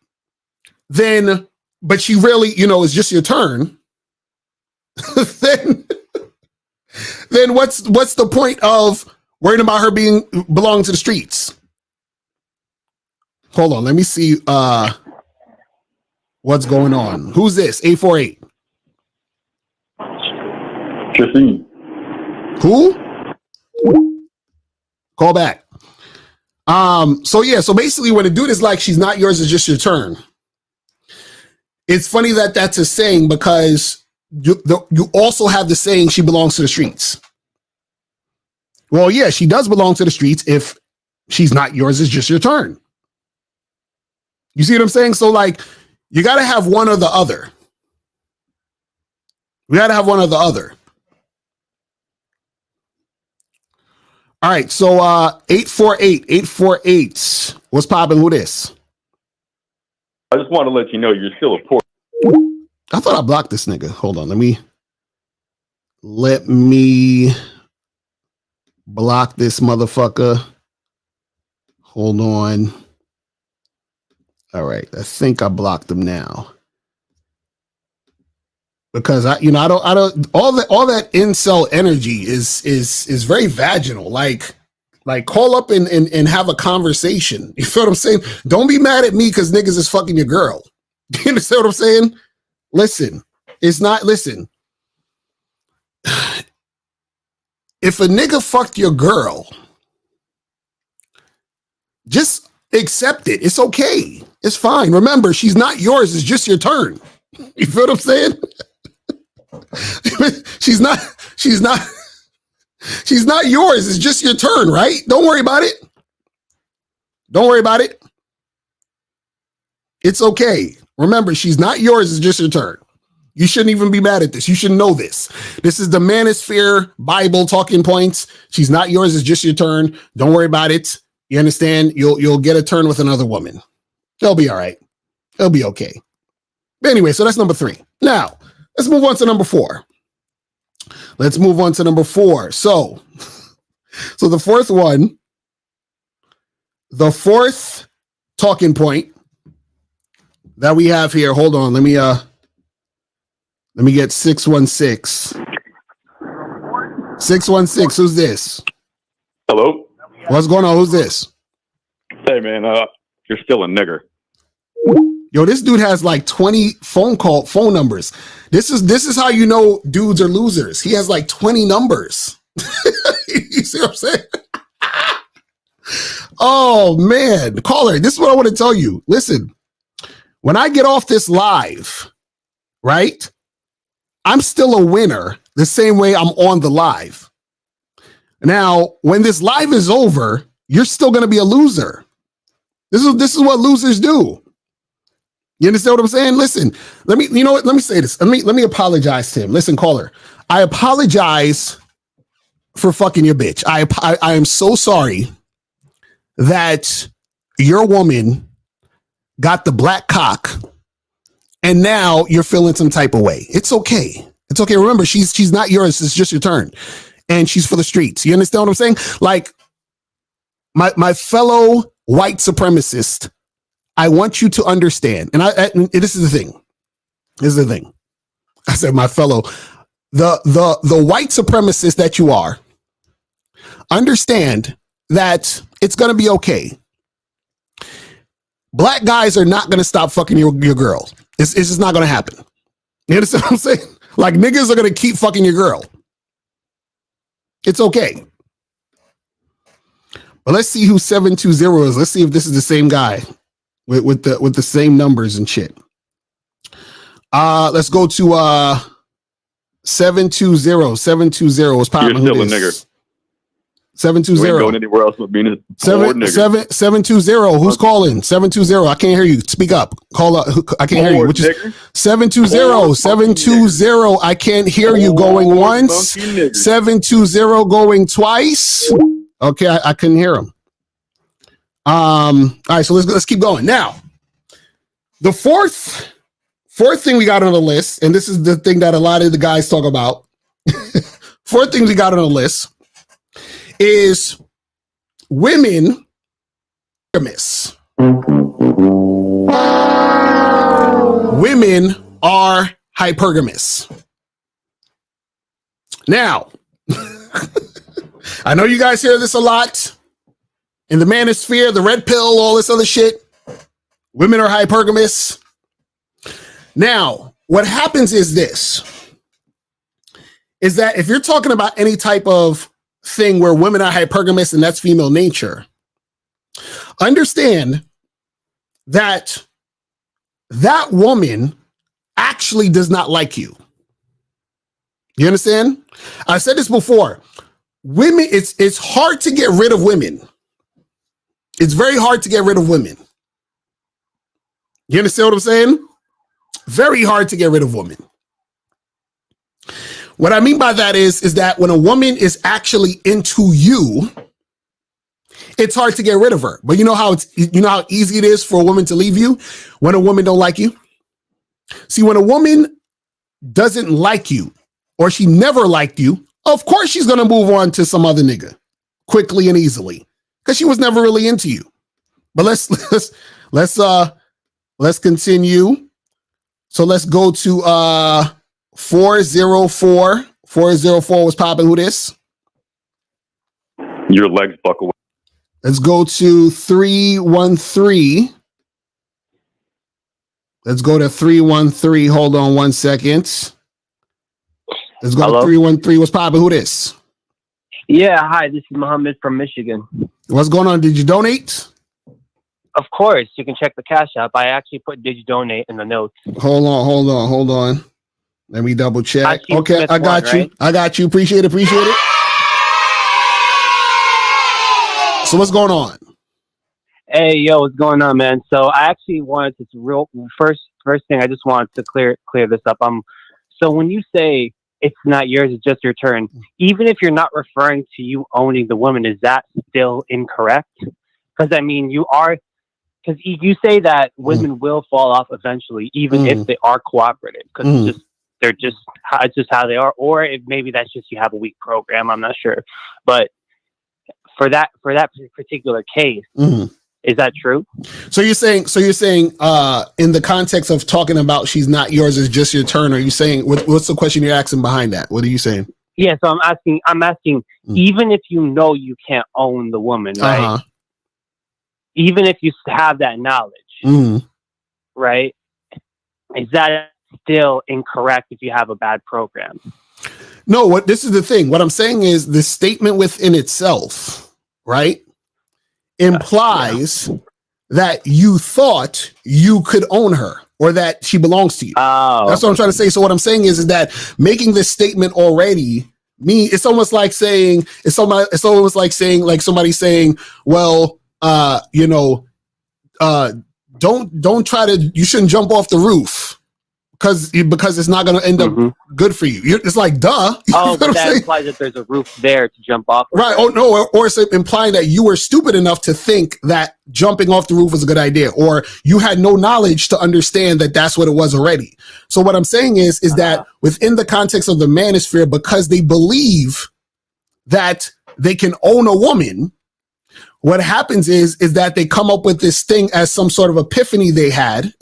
Then, but she really, is just your turn. then what's the point of worrying about her belonging to the streets? Hold on, let me see what's going on. Who's this? 848. Justine. Who? Call back. So basically when a dude is like, she's not yours, it's just your turn. It's funny that that's a saying because you also have the saying she belongs to the streets. Well, yeah, she does belong to the streets. If she's not yours, it's just your turn. You see what I'm saying? So like, you got to have one or the other. We got to have one or the other. All right. So 848. What's popping? Who this? I just want to let you know you're still a poor. I thought I blocked this nigga. Hold on. Let me block this motherfucker. Hold on. All right. I think I blocked him now. Because I don't all that incel energy is very vaginal. Like call up and have a conversation. You feel what I'm saying? Don't be mad at me because niggas is fucking your girl. You understand what I'm saying? Listen. If a nigga fucked your girl, just accept it. It's okay. It's fine. Remember, she's not yours. It's just your turn. You feel what I'm saying? She's not yours. It's just your turn, right? Don't worry about it. It's okay. Remember, she's not yours. It's just your turn. You shouldn't even be mad at this. You should know this. This is the Manosphere Bible talking points. She's not yours. It's just your turn. Don't worry about it. You understand? You'll get a turn with another woman. It'll be all right. It'll be okay. But anyway, so that's number 3. Now, let's move on to number 4. So the fourth talking point that we have here. Hold on. Let me get 616. 616. Who's this? Hello. What's going on? Who's this? Hey man, you're still a nigger. Yo, this dude has like 20 phone numbers. This is how you know dudes are losers. He has like 20 numbers. You see what I'm saying? Oh man, caller, this is what I want to tell you. Listen, when I get off this live, right? I'm still a winner the same way I'm on the live. Now, when this live is over, you're still going to be a loser. This is what losers do. You understand what I'm saying? Listen, let me say this. Let me apologize to him. Listen, caller, I apologize for fucking your bitch. I am so sorry that your woman got the black cock and now you're feeling some type of way. It's okay. It's okay. Remember, she's not yours. It's just your turn. And she's for the streets. You understand what I'm saying? Like my fellow white supremacist, I want you to understand. And this is the thing. I said, my fellow, the white supremacist that you are, understand that it's going to be okay. Black guys are not going to stop fucking your girl. It's just not going to happen. You understand what I'm saying? Like, niggas are gonna keep fucking your girl. It's okay. But let's see who 720 is. Let's see if this is the same guy with the same numbers and shit. Let's go to 720. 720 is popping. You're still a nigger. 720. You ain't going anywhere else but being a bored nigger. 720. Who's calling? 720. I can't hear you. Speak up. Call up. I can't hear you. Which is 720. 720. I can't hear you. Going once. 720 going twice. Okay, I couldn't hear him. All right, so let's keep going. Now, the fourth thing we got on the list, and this is the thing that a lot of the guys talk about. Fourth thing we got on the list is women hypergamous. Women are hypergamous. Now, I know you guys hear this a lot in the Manosphere, the red pill, all this other shit. Women are hypergamous. Now, what happens is this, is that if you're talking about any type of thing where women are hypergamous and that's female nature, understand that that woman actually does not like you. You understand? I said this before. Women, it's hard to get rid of women. It's very hard to get rid of women. You understand what I'm saying? Very hard to get rid of women. What I mean by that is that when a woman is actually into you, it's hard to get rid of her. But you know how easy it is for a woman to leave you when a woman don't like you? See, when a woman doesn't like you or she never liked you, of course she's going to move on to some other nigga quickly and easily because she was never really into you. But let's continue. So let's go to 404. 404 was popping. Who this? Your legs buckle. Let's go to 313. Let's go to 313. Hold on 1 second. Let's go to 313. What's popping? Who this? Yeah, hi. This is Mohammed from Michigan. What's going on? Did you donate? Of course, you can check the Cash App. I actually put "Did you donate" in the notes. Hold on. Let me double check. Okay, Smith I got one, you. right? I got you. Appreciate it. So what's going on? Hey, yo, what's going on, man? So I actually wanted to first thing. I just wanted to clear this up. So when you say it's not yours, it's just your turn, even if you're not referring to you owning the woman, is that still incorrect? Because I mean, because you say that women will fall off eventually, even if they are cooperative, because it's just how they are, or maybe that's just you have a weak program. I'm not sure, but for that particular case, is that true? So you're saying in the context of talking about she's not yours, it's just your turn. Are you saying what's the question you're asking behind that? What are you saying? Yeah, so I'm asking, even if you know you can't own the woman, right? Even if you have that knowledge, right? Is that still incorrect if you have a bad program? No, this is the thing. What I'm saying is the statement within itself, right, implies that you thought you could own her or that she belongs to you. That's what I'm trying to say. So what I'm saying is that making this statement already it's almost like saying, like somebody saying, well, don't try to, you shouldn't jump off the roof because it's not going to end up good for you. It's like, duh. Oh, but that implies that there's a roof there to jump off. Right. Oh, no. Or it's implying that you were stupid enough to think that jumping off the roof was a good idea, or you had no knowledge to understand that that's what it was already. So what I'm saying is that within the context of the manosphere, because they believe that they can own a woman, what happens is that they come up with this thing as some sort of epiphany they had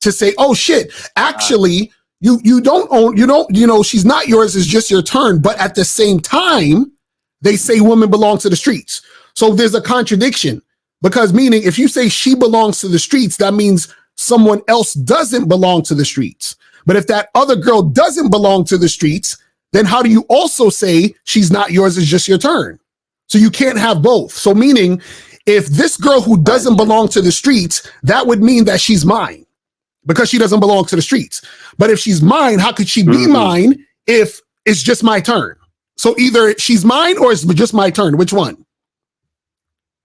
to say, oh shit, actually, you don't own, she's not yours, it's just your turn. But at the same time, they say women belong to the streets. So there's a contradiction, because meaning if you say she belongs to the streets, that means someone else doesn't belong to the streets. But if that other girl doesn't belong to the streets, then how do you also say she's not yours, it's just your turn? So you can't have both. So meaning, if this girl who doesn't belong to the streets, that would mean that she's mine because she doesn't belong to the streets. But if she's mine, how could she be mine if it's just my turn? So either she's mine or it's just my turn. Which one?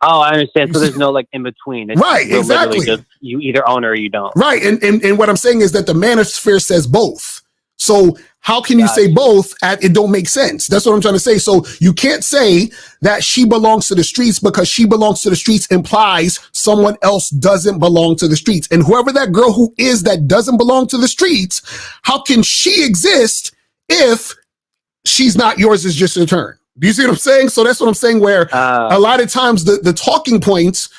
Oh, I understand. So there's no like in between. It's right, exactly. Just, you either own her or you don't. Right, and what I'm saying is that the manosphere says both. So how can you say both? It don't make sense. That's what I'm trying to say. So you can't say that she belongs to the streets because she belongs to the streets implies someone else doesn't belong to the streets. And whoever that girl who is that doesn't belong to the streets, how can she exist if she's not yours, is just her turn? Do you see what I'm saying? So that's what I'm saying, where a lot of times the talking points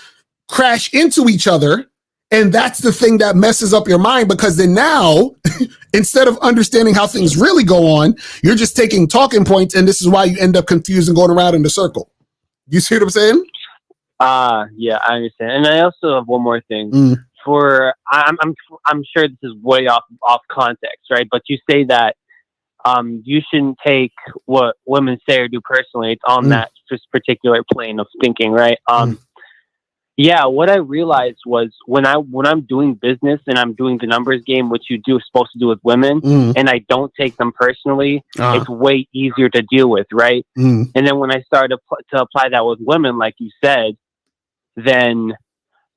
crash into each other. And that's the thing that messes up your mind, because then now, instead of understanding how things really go on, you're just taking talking points. And this is why you end up confused and going around in a circle. You see what I'm saying? Yeah, I understand. And I also have one more thing. I'm sure this is way off context, right? But you say that you shouldn't take what women say or do personally. It's on that just particular plane of thinking, right? Yeah, what I realized was when I'm doing business and I'm doing the numbers game, which you do supposed to do with women, and I don't take them personally, it's way easier to deal with, right? And then when I started to apply that with women, like you said, then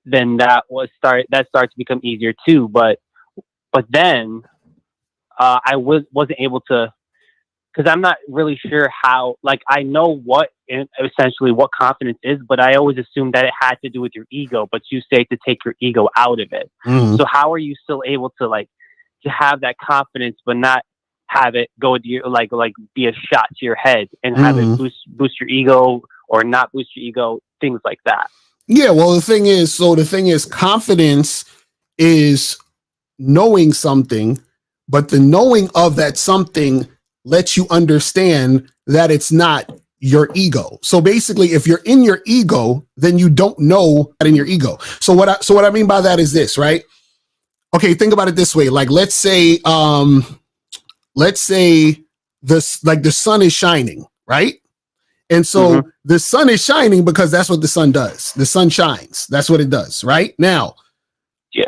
that started to become easier too. But then I wasn't able to, because I'm not really sure how. Like, I know essentially what confidence is, but I always assumed that it had to do with your ego. But you say to take your ego out of it. So how are you still able to to have that confidence, but not have it go to your like be a shot to your head and have it boost your ego or not boost your ego, things like that? Yeah. Well, the thing is, confidence is knowing something, but the knowing of that something lets you understand that it's not your ego. So basically, if you're in your ego, then you don't know that in your ego. So what I mean by that is this, right? Okay, think about it this way. Like, let's say the sun is shining, right? And so the sun is shining because that's what the sun does. The sun shines. That's what it does, right? Now,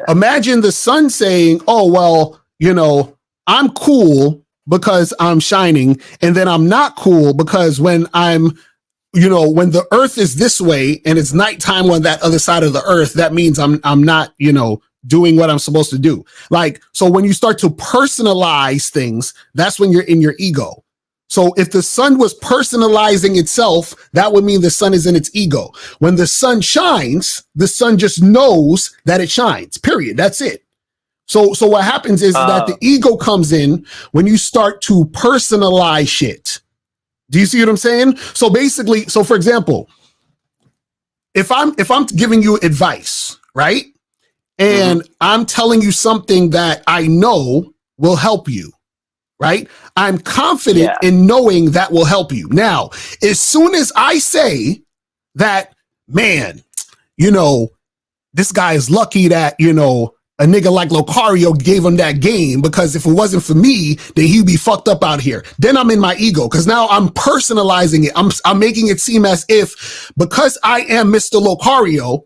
imagine the sun saying, "Oh, well, I'm cool because I'm shining, and then I'm not cool because when when the earth is this way and it's nighttime on that other side of the earth, that means I'm not, doing what I'm supposed to do." Like, so when you start to personalize things, that's when you're in your ego. So if the sun was personalizing itself, that would mean the sun is in its ego. When the sun shines, the sun just knows that it shines, period. That's it. So what happens is that the ego comes in when you start to personalize shit. Do you see what I'm saying? So basically, for example, if I'm giving you advice, right? And I'm telling you something that I know will help you, right? I'm confident in knowing that will help you. Now, as soon as I say that, man, this guy is lucky that, a nigga like Locario gave him that game, because if it wasn't for me, then he'd be fucked up out here. Then I'm in my ego, because now I'm personalizing it. I'm making it seem as if, because I am Mr. Locario,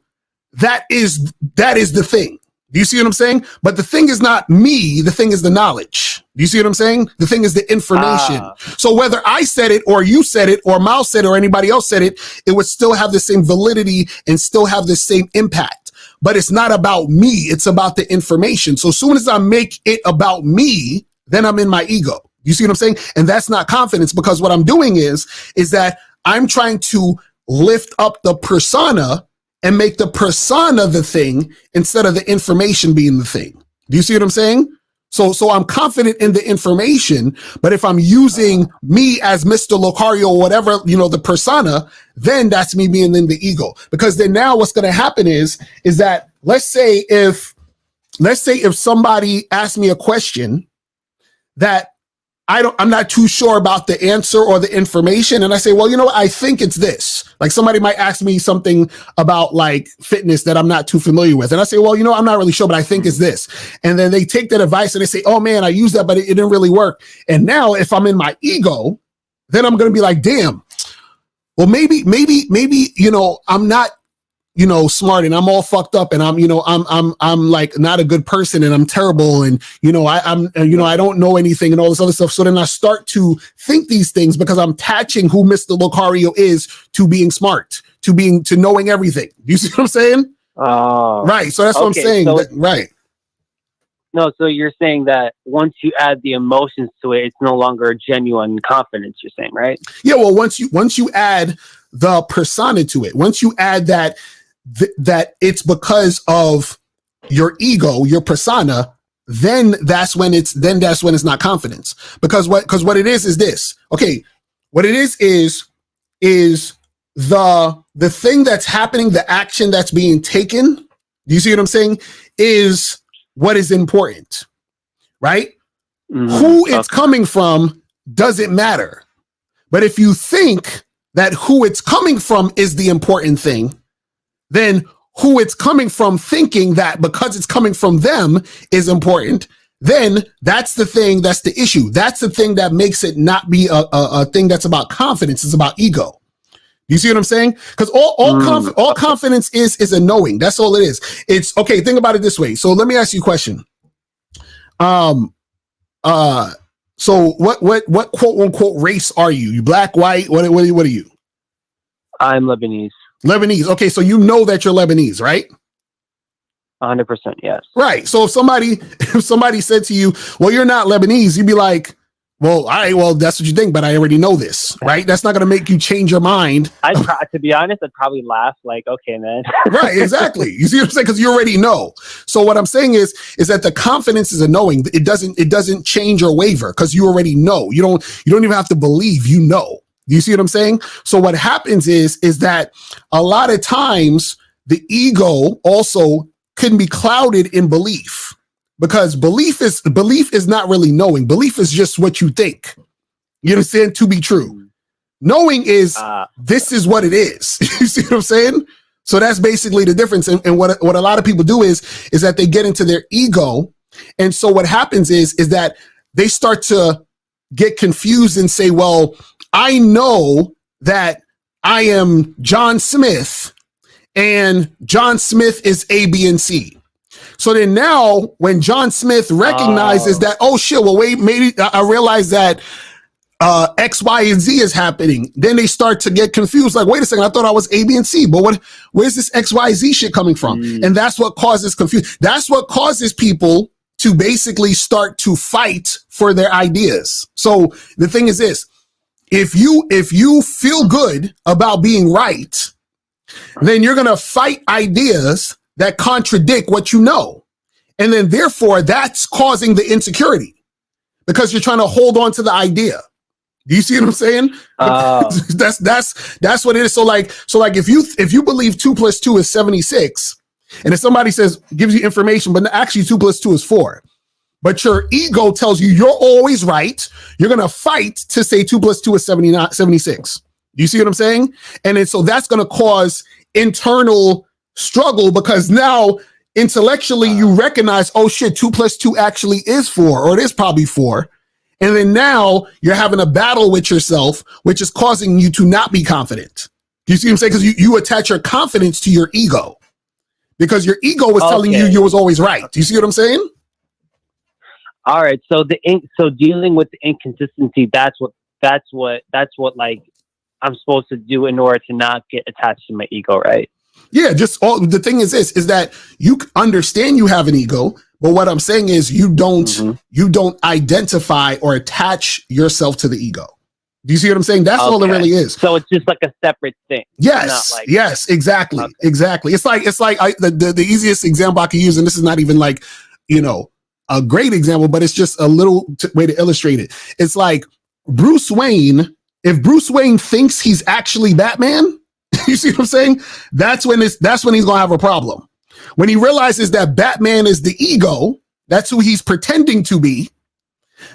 that is the thing. Do you see what I'm saying? But the thing is not me. The thing is the knowledge. Do you see what I'm saying? The thing is the information. So whether I said it or you said it or Mal said it or anybody else said it, it would still have the same validity and still have the same impact. But it's not about me. It's about the information. So as soon as I make it about me, then I'm in my ego. You see what I'm saying? And that's not confidence, because what I'm doing is that I'm trying to lift up the persona and make the persona the thing instead of the information being the thing. Do you see what I'm saying? So I'm confident in the information, but if I'm using me as Mr. Locario or whatever, the persona, then that's me being in the ego. Because then now what's going to happen is that let's say if somebody asks me a question that I'm not too sure about the answer or the information. And I say, well, you know what? I think it's this. Like somebody might ask me something about like fitness that I'm not too familiar with. And I say, well, you know, I'm not really sure, but I think it's this. And then they take that advice and they say, oh man, I used that, but it didn't really work. And now if I'm in my ego, then I'm going to be like, damn, well, maybe, you know, I'm not, you know, smart and I'm all fucked up and I'm like not a good person and I'm terrible. And, you know, I don't know anything and all this other stuff. So then I start to think these things because I'm attaching who Mr. Lucario is to being smart, to knowing everything. You see what I'm saying? Right. So that's what I'm saying. So right. No, so you're saying that once you add the emotions to it, it's no longer genuine confidence, you're saying, right? Yeah, well, once you add the persona to it, once you add that it's because of your ego, your persona, then that's when it's not confidence. Because what it is this. Okay, what it is the thing that's happening, the action that's being taken. Do you see what I'm saying? Is what is important, right? Who it's coming from doesn't matter. But if you think that who it's coming from is the important thing, then who it's coming from thinking that because it's coming from them is important, then that's the thing, that's the issue. That's the thing that makes it not be a thing that's about confidence, it's about ego. You see what I'm saying? Because all confidence is a knowing. That's all it is. It's okay. Think about it this way. So let me ask you a question. So what quote unquote race are you? You black, white? What are you? I'm Lebanese. Lebanese. Okay, so you know that you're Lebanese, right? 100%, yes. Right. So if somebody said to you, "Well, you're not Lebanese," you'd be like, "Well, well, that's what you think, but I already know this, right?" That's not going to make you change your mind. To be honest, I'd probably laugh like, "Okay, man." Right, exactly. You see what I'm saying? Because you already know. So what I'm saying is that the confidence is a knowing. It doesn't change or waver because you already know. You don't even have to believe. You know. Do you see what I'm saying? So what happens is that a lot of times the ego also can be clouded in belief. Because belief is not really knowing. Belief is just what you think. You understand? To be true. Knowing is this is what it is. You see what I'm saying? So that's basically the difference. And what a lot of people do is that they get into their ego. And so what happens is that they start to get confused and say, well, I know that I am John Smith and John Smith is A, B, and C. So then now when John Smith recognizes that, oh shit, well, wait, maybe I realize that X, Y, and Z is happening. Then they start to get confused. Like, wait a second, I thought I was A, B, and C, but where's this X, Y, Z shit coming from? And that's what causes confusion. That's what causes people to basically start to fight for their ideas. So the thing is this, if you feel good about being right, then you're going to fight ideas that contradict what you know. And then therefore that's causing the insecurity because you're trying to hold on to the idea. Do you see what I'm saying? That's what it is. So like if you believe 2 + 2 is 76, and if somebody gives you information, but actually 2 + 2 is 4, but your ego tells you you're always right, you're going to fight to say 2 + 2 is 76. Do you see what I'm saying? And then so that's going to cause internal struggle because now intellectually you recognize, oh shit, 2 + 2 actually is 4, or it is probably 4. And then now you're having a battle with yourself, which is causing you to not be confident. Do you see what I'm saying? Because you attach your confidence to your ego because your ego was telling you was always right. Do you see what I'm saying? All right. So dealing with the inconsistency, that's what like I'm supposed to do in order to not get attached to my ego, right? Yeah, the thing is this, is that you understand you have an ego, but what I'm saying is you don't identify or attach yourself to the ego. Do you see what I'm saying? That's all it really is. So it's just like a separate thing. Yes, yes, exactly, exactly. It's like the easiest example I can use, and this is not even like, a great example, but it's just a little way to illustrate it. It's like Bruce Wayne. If Bruce Wayne thinks he's actually Batman, you see what I'm saying? That's when he's gonna have a problem. When he realizes that Batman is the ego, that's who he's pretending to be,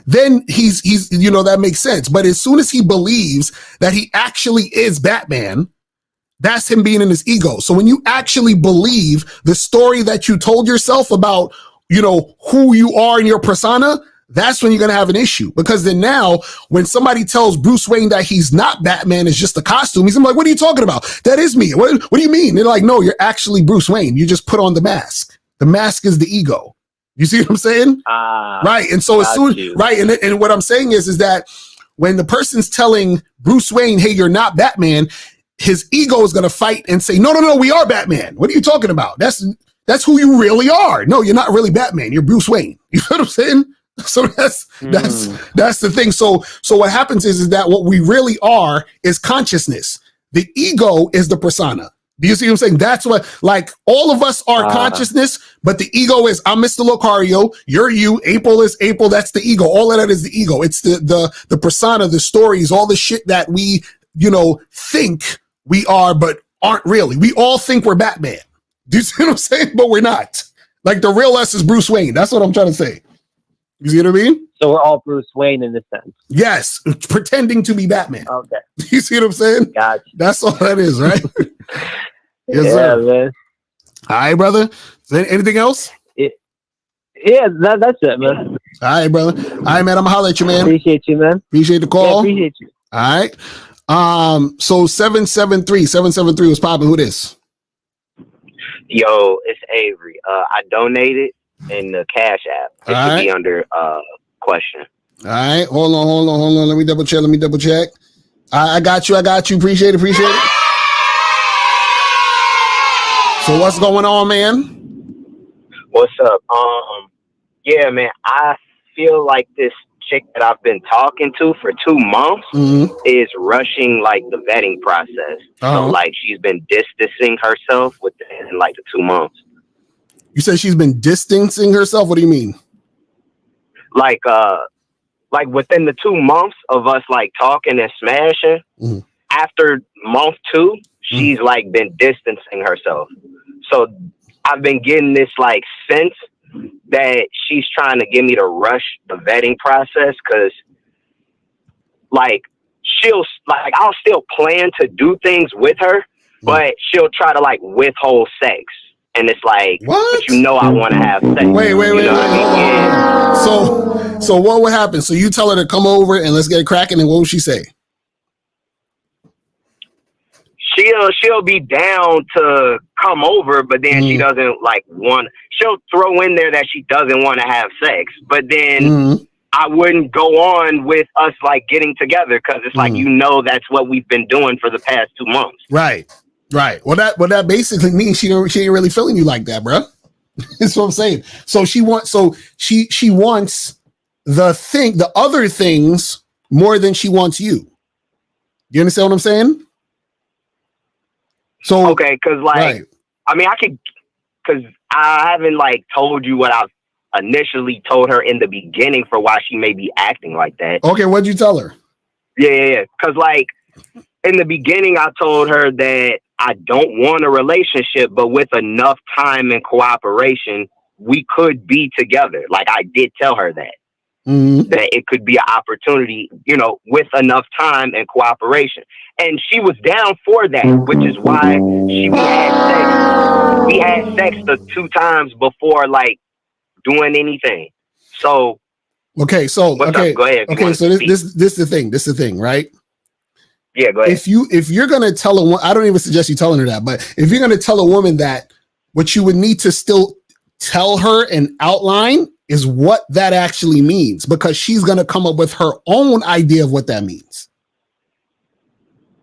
then he's that makes sense. But as soon as he believes that he actually is Batman, that's him being in his ego. So when you actually believe the story that you told yourself about, who you are in your persona, that's when you're going to have an issue. Because then now when somebody tells Bruce Wayne that he's not Batman, it's just a costume, he's like, what are you talking about? That is me. What do you mean? They're like, no, you're actually Bruce Wayne. You just put on the mask. The mask is the ego. You see what I'm saying? Right. And so as soon, right. And what I'm saying is that when the person's telling Bruce Wayne, hey, you're not Batman, his ego is going to fight and say, no, we are Batman. What are you talking about? That's who you really are. No, you're not really Batman. You're Bruce Wayne. You know what I'm saying? So that's the thing. So what happens is that what we really are is consciousness. The ego is the persona. Do you see what I'm saying? That's what, like, all of us are consciousness, but the ego is, I'm Mr. Locario, you're you, April is April, that's the ego. All of that is the ego. It's the persona, the stories, all the shit that we, think we are, but aren't really. We all think we're Batman. Do you see what I'm saying? But we're not. Like, the real us is Bruce Wayne. That's what I'm trying to say. You see what I mean? So we're all Bruce Wayne in this sense. Yes, pretending to be Batman. Okay. You see what I'm saying? Gotcha. That's all that is, right? Yes, yeah, sir. man. All right, brother. Is there anything else? Yeah, that's it, man. All right, brother. All right, man. I'm gonna holler at you, man. Appreciate you, man. Appreciate the call. Yeah, appreciate you. All right. So 773 was popping. Who this? Yo, it's Avery. I donated in the Cash App. It should be under question. All right. Hold on. Let me double check. I got you. Appreciate it. So what's going on, man? What's up? Yeah, man, I feel like this chick that I've been talking to for 2 months is rushing like the vetting process. So like she's been distancing herself within like the 2 months. You said she's been distancing herself? What do you mean? Like within the 2 months of us like talking and smashing, after month 2, she's like been distancing herself. So I've been getting this like sense that she's trying to get me to rush the vetting process, because like I'll still plan to do things with her, but she'll try to like withhold sex. And it's like, what? But I want to have sex. Wait. So what would happen? So you tell her to come over and let's get it cracking, and what would she say? She'll be down to come over, but then she doesn't like want. She'll throw in there that she doesn't want to have sex, but then I wouldn't go on with us like getting together, because it's like that's what we've been doing for the past 2 months. Right. Well, that basically means she ain't really feeling you like that, bro. That's what I'm saying. So she wants the other things more than she wants you. You understand what I'm saying? So okay, because I mean, because I haven't like told you what I've initially told her in the beginning for why she may be acting like that. Okay, what'd you tell her? Yeah. Because like in the beginning, I told her that I don't want a relationship, but with enough time and cooperation, we could be together. Like I did tell her that. That it could be an opportunity, with enough time and cooperation. And she was down for that, which is why we had sex the 2 times before like doing anything. So go ahead. So this is the thing. This is the thing, right? Yeah, go ahead. If you're gonna tell a woman, I don't even suggest you telling her that, but if you're gonna tell a woman that, what you would need to still tell her and outline is what that actually means, because she's going to come up with her own idea of what that means.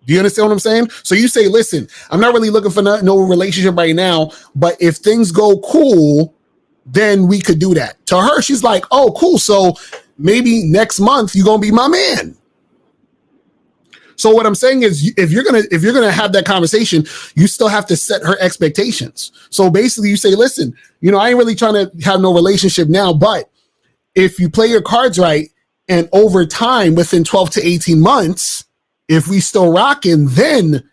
Do you understand what I'm saying? So you say, listen, I'm not really looking for no relationship right now, but if things go cool, then we could do that. To her, she's like, oh, cool. So maybe next month you're going to be my man. So what I'm saying is, if you're gonna have that conversation, you still have to set her expectations. So basically, you say, "Listen, I ain't really trying to have no relationship now, but if you play your cards right, and over time, within 12 to 18 months, if we still rocking, then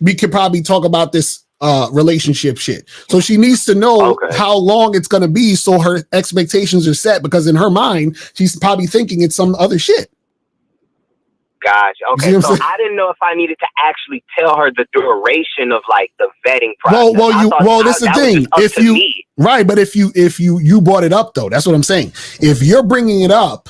we could probably talk about this relationship shit. So she needs to know how long it's going to be so her expectations are set, because in her mind, she's probably thinking it's some other shit. Gotcha. Okay, so I didn't know if I needed to actually tell her the duration of like the vetting process. Well, this is the thing. If you right, but if you brought it up though, that's what I'm saying. If you're bringing it up,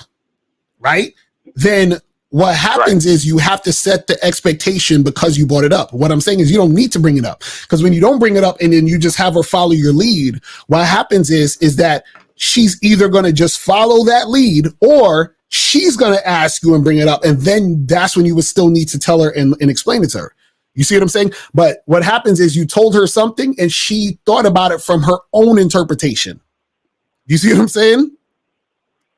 right, then what happens is you have to set the expectation because you brought it up. What I'm saying is you don't need to bring it up, because when you don't bring it up and then you just have her follow your lead, what happens is that she's either going to just follow that lead, or she's going to ask you and bring it up. And then that's when you would still need to tell her and explain it to her. You see what I'm saying? But what happens is you told her something and she thought about it from her own interpretation. You see what I'm saying?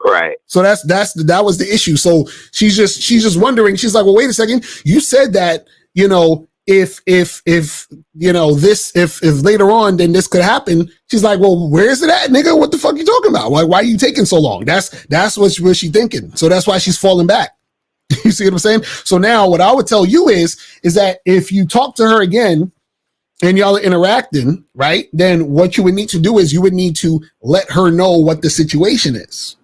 Right. So that was the issue. So she's just wondering. She's like, well, wait a second. You said that, you know, if you know this, if later on, then this could happen. She's like, well, where is it at, nigga? What the fuck you talking about? Why are you taking so long? That's what she thinking. So that's why she's falling back. You see what I'm saying? So now what I would tell you is that if you talk to her again and y'all are interacting, right, then what you would need to do is you would need to let her know what the situation is.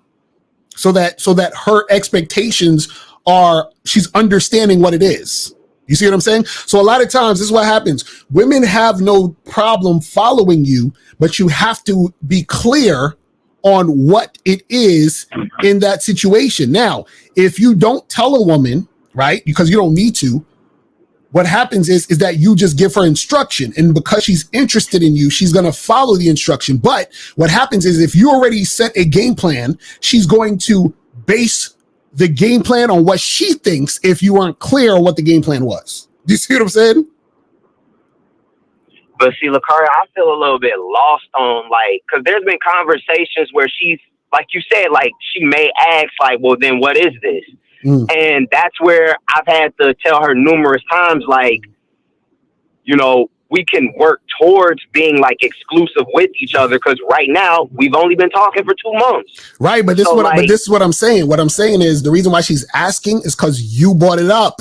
So that her expectations are, she's understanding what it is. You see what I'm saying? So a lot of times this is what happens. Women have no problem following you, but you have to be clear on what it is in that situation. Now, if you don't tell a woman, right, because you don't need to, what happens is that you just give her instruction, and because she's interested in you, she's going to follow the instruction. But what happens is if you already set a game plan, she's going to base the game plan on what she thinks if you aren't clear on what the game plan was. Do you see what I'm saying? But see, Lucario, I feel a little bit lost on, like, because there's been conversations where she's, like you said, like, she may ask, like, well, then what is this? And that's where I've had to tell her numerous times, like, you know, we can work towards being like exclusive with each other, because right now we've only been talking for 2 months. Right, but this is what I'm saying. What I'm saying is the reason why she's asking is because you brought it up.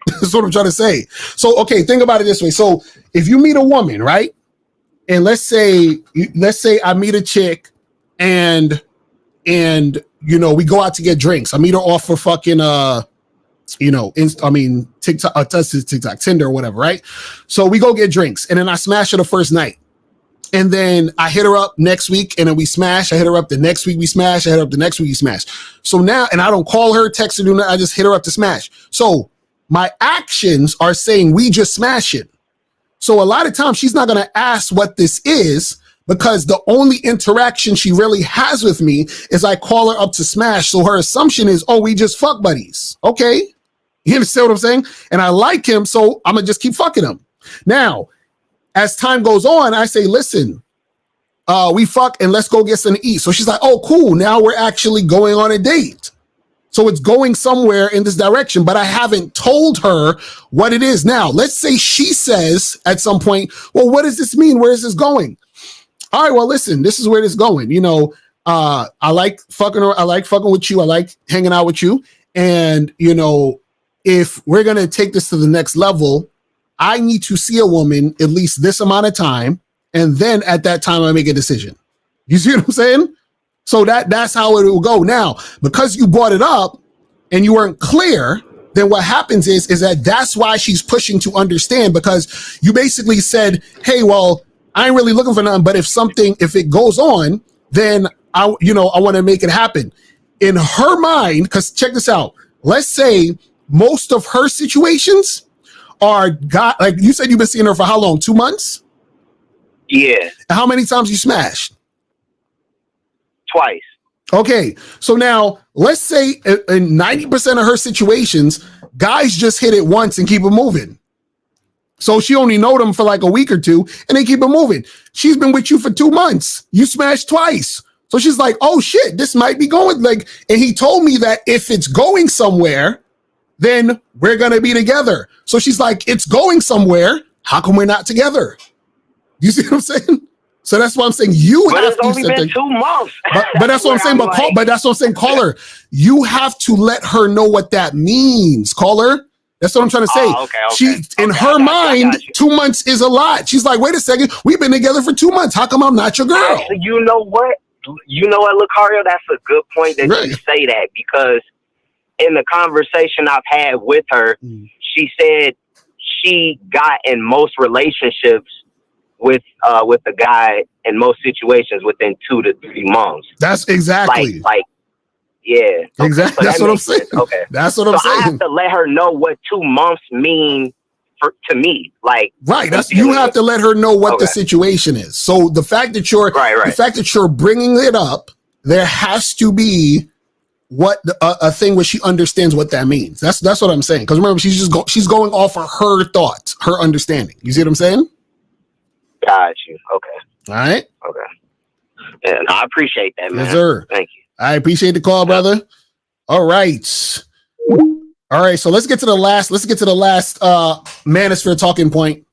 That's what I'm trying to say. So, okay, think about it this way. So if you meet a woman, right, and let's say I meet a chick and you know, we go out to get drinks. I meet her off for fucking TikTok, Tinder or whatever, right? So we go get drinks, and then I smash her the first night. And then I hit her up next week, and then we smash. I hit her up the next week, we smash. I hit her up the next week, we smash. So now, and I don't call her, text her, do nothing. I just hit her up to smash. So my actions are saying we just smash it. So a lot of times she's not going to ask what this is, because the only interaction she really has with me is I call her up to smash. So her assumption is, oh, we just fuck buddies. Okay. You understand what I'm saying? And I like him, so I'm going to just keep fucking him. Now, as time goes on, I say, listen, we fuck and let's go get something to eat. So she's like, oh, cool. Now we're actually going on a date. So it's going somewhere in this direction, but I haven't told her what it is. Now, let's say she says at some point, well, what does this mean? Where is this going? All right, well, listen, this is where this is going. You know, I like fucking with you. I like hanging out with you. And, you know, if we're going to take this to the next level, I need to see a woman at least this amount of time. And then at that time, I make a decision. You see what I'm saying? So that's how it will go. Now, because you brought it up and you weren't clear, then what happens is that's why she's pushing to understand, because you basically said, hey, well, I ain't really looking for nothing, but if it goes on, then I want to make it happen. In her mind, because check this out. Let's say most of her situations are like you said, you've been seeing her for how long? 2 months? Yeah. And how many times you smashed? Twice. Okay. So now let's say in 90% of her situations, guys just hit it once and keep it moving. So she only know them for like a week or two and they keep it moving. She's been with you for 2 months. You smashed twice. So she's like, oh shit, this might be going like, and he told me that if it's going somewhere, then we're going to be together. So she's like, it's going somewhere. How come we're not together? You see what I'm saying? So that's why I'm saying you but have it's only been 2 months. But that's what I'm saying. But that's what I'm saying. Call her. You have to let her know what that means. Call her. That's what I'm trying to say. Oh, okay. She, in her mind, 2 months is a lot. She's like, wait a second, we've been together for 2 months. How come I'm not your girl? Actually, you know what, Lucario? That's a good point that you say that, because in the conversation I've had with her, she said she got in most relationships with the guy in most situations within 2 to 3 months. That's exactly like yeah. Exactly. So that's what I'm saying. Sense. Okay. That's what I'm saying. I have to let her know what 2 months mean to me. Like, right. That's, you have to let her know what the situation is. So the fact that you're the fact that you're bringing it up, there has to be a thing where she understands what that means. That's what I'm saying. Because remember, she's going off of her thoughts, her understanding. You see what I'm saying? Got you. Okay. All right. Okay. And I appreciate that, man. Yes, sir. Thank you. I appreciate the call, brother. All right. All right. So let's get to the last Manosphere talking point.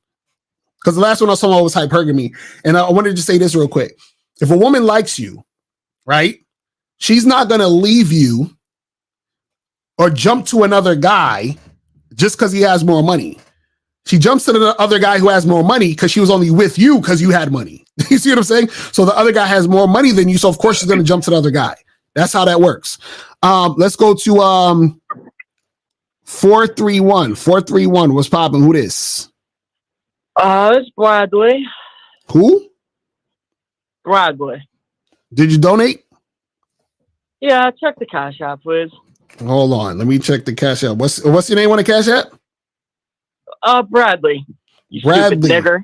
Because the last one I was talking about was hypergamy. And I wanted to say this real quick. If a woman likes you, right, she's not going to leave you or jump to another guy just because he has more money. She jumps to the other guy who has more money because she was only with you because you had money. You see what I'm saying? So the other guy has more money than you. So of course she's going to jump to the other guy. That's how that works. Let's go to 431. 431. What's popping? Who this? It's Bradley. Who? Bradley. Did you donate? Yeah, check the Cash App, please. Hold on. Let me check the Cash App. What's your name on the Cash App? Bradley. You Bradley. stupid nigger.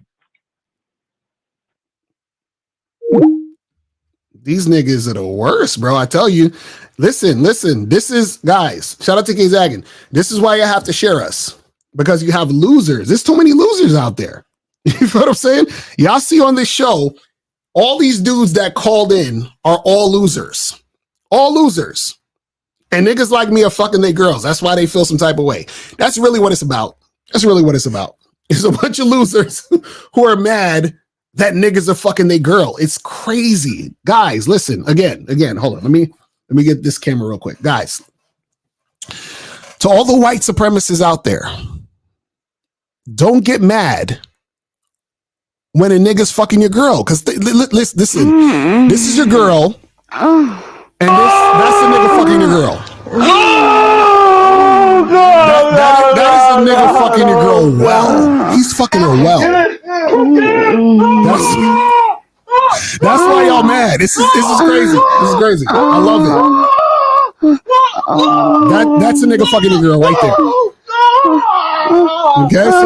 These niggas are the worst, bro. I tell you. Listen. This is, guys, shout out to K Zaggin. This is why you have to share us. Because you have losers. There's too many losers out there. You know what I'm saying? Y'all see on this show, all these dudes that called in are all losers. All losers. And niggas like me are fucking their girls. That's why they feel some type of way. That's really what it's about. That's really what it's about. It's a bunch of losers who are mad that niggas are fucking their girl. It's crazy. Guys, listen, again, hold on. Let me get this camera real quick. Guys, to all the white supremacists out there, don't get mad when a nigga's fucking your girl. Because listen, this is your girl, and that's the nigga fucking your girl. That is a nigga fucking your girl well. He's fucking her well. That's why y'all mad. This is crazy. This is crazy. I love it. That's a nigga fucking your girl right there. Okay, so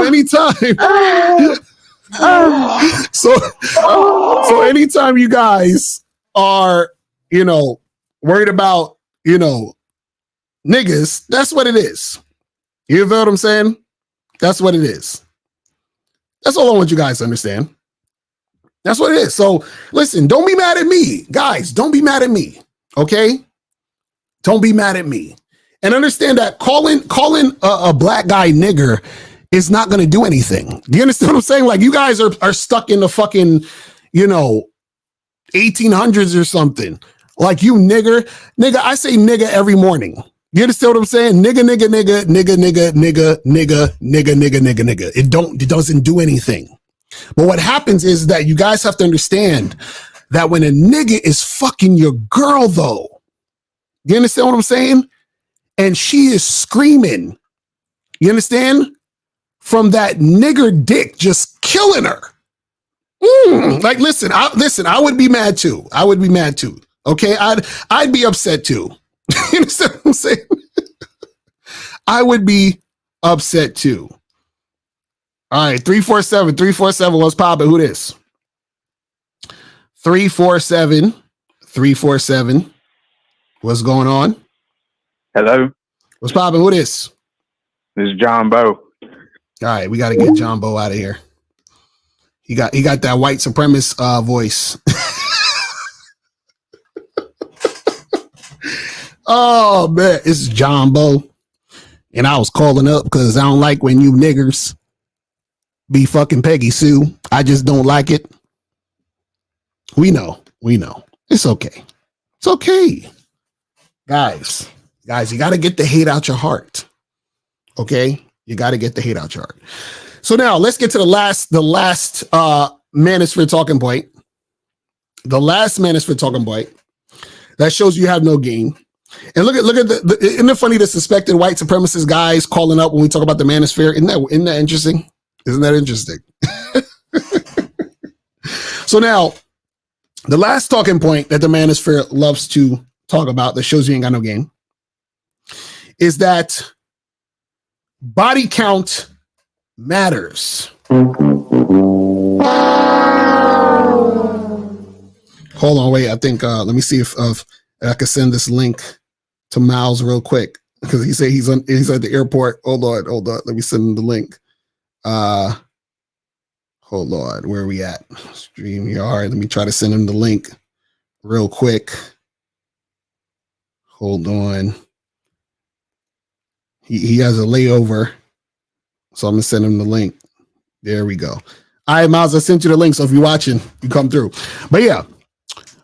anytime. So anytime you guys are, worried about, niggas, that's what it is. You feel what I'm saying? That's what it is. That's all I want you guys to understand. That's what it is. So listen, don't be mad at me. Guys, don't be mad at me. Okay? Don't be mad at me. And understand that calling a black guy nigger is not going to do anything. Do you understand what I'm saying? Like, you guys are stuck in the fucking, 1800s or something. Like, you nigger. Nigga, I say nigga every morning. You understand what I'm saying? Nigga. It doesn't do anything. But what happens is that you guys have to understand that when a nigga is fucking your girl, though, you understand what I'm saying? And she is screaming, you understand? From that nigger dick just killing her. Like, listen, I would be mad too. I would be mad too. Okay, I'd be upset too. You understand what I'm saying? I would be upset too. All right, 347, what's poppin'? Who this? 347. What's going on? Hello. What's poppin'? Who this? This is John Bow. All right, we got to get John Bow out of here. He got that white supremacist voice. Oh man, it's John Bow, and I was calling up because I don't like when you niggers be fucking Peggy Sue. I just don't like it. We know. It's okay. It's okay, guys. Guys, you got to get the hate out your heart. Okay? You got to get the hate out your heart. So now let's get to the last Manosphere talking point. The last Manosphere talking point that shows you have no game. And look at isn't it funny the suspected white supremacist guys calling up when we talk about the Manosphere? Isn't that interesting? Isn't that interesting? So now, the last talking point that the Manosphere loves to talk about that shows you ain't got no game is that body count matters. Hold on, wait. I think let me see if I can send this link to Miles real quick because he said he's at the airport. Hold on. Let me send him the link. Hold on. Where are we at? StreamYard. Let me try to send him the link real quick. Hold on. He has a layover, so I'm gonna send him the link. There we go. All right, Miles, I sent you the link, so if you're watching, you come through. But yeah.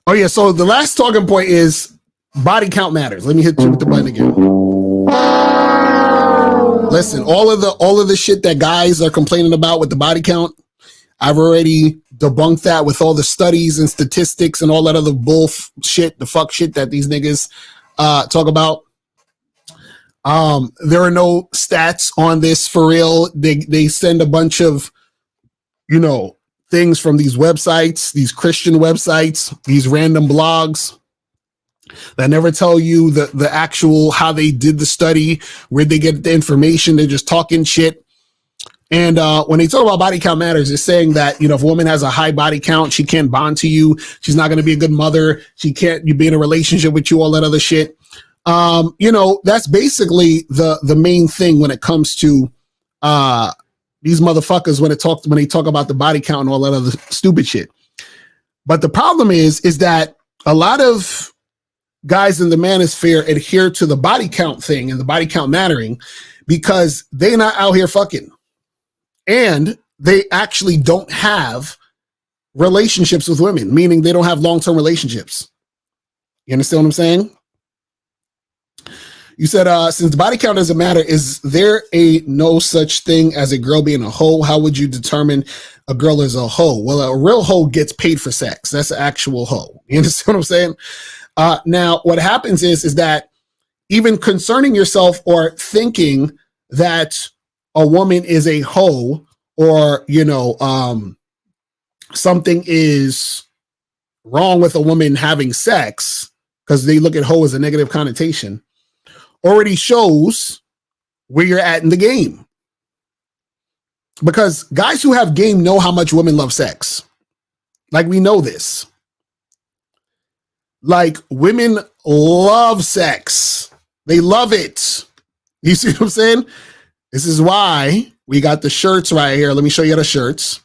Oh yeah, so the last talking point is body count matters. Let me hit you with the button again. Listen, all of the shit that guys are complaining about with the body count, I've already debunked that with all the studies and statistics and all that other bullshit, the fuck shit that these niggas talk about. There are no stats on this for real. They send a bunch of, things from these websites, these Christian websites, these random blogs that never tell you the actual how they did the study, where they get the information. They're just talking shit. And when they talk about body count matters, it's saying that, if a woman has a high body count, she can't bond to you. She's not going to be a good mother. She can't be in a relationship with you, all that other shit. That's basically the main thing when it comes to these motherfuckers when they talk about the body count and all that other stupid shit. But the problem is that a lot of guys in the Manosphere adhere to the body count thing and the body count mattering because they're not out here fucking. And they actually don't have relationships with women, meaning they don't have long-term relationships. You understand what I'm saying? You said, since the body count doesn't matter, is there no such thing as a girl being a hoe? How would you determine a girl is a hoe? Well, a real hoe gets paid for sex. That's an actual hoe. You understand what I'm saying? Now, what happens is that even concerning yourself or thinking that a woman is a hoe or, something is wrong with a woman having sex because they look at hoe as a negative connotation, already shows where you're at in the game. Because guys who have game know how much women love sex. Like, we know this. Like, women love sex. They love it. You see what I'm saying? This is why we got the shirts right here. Let me show you the shirts.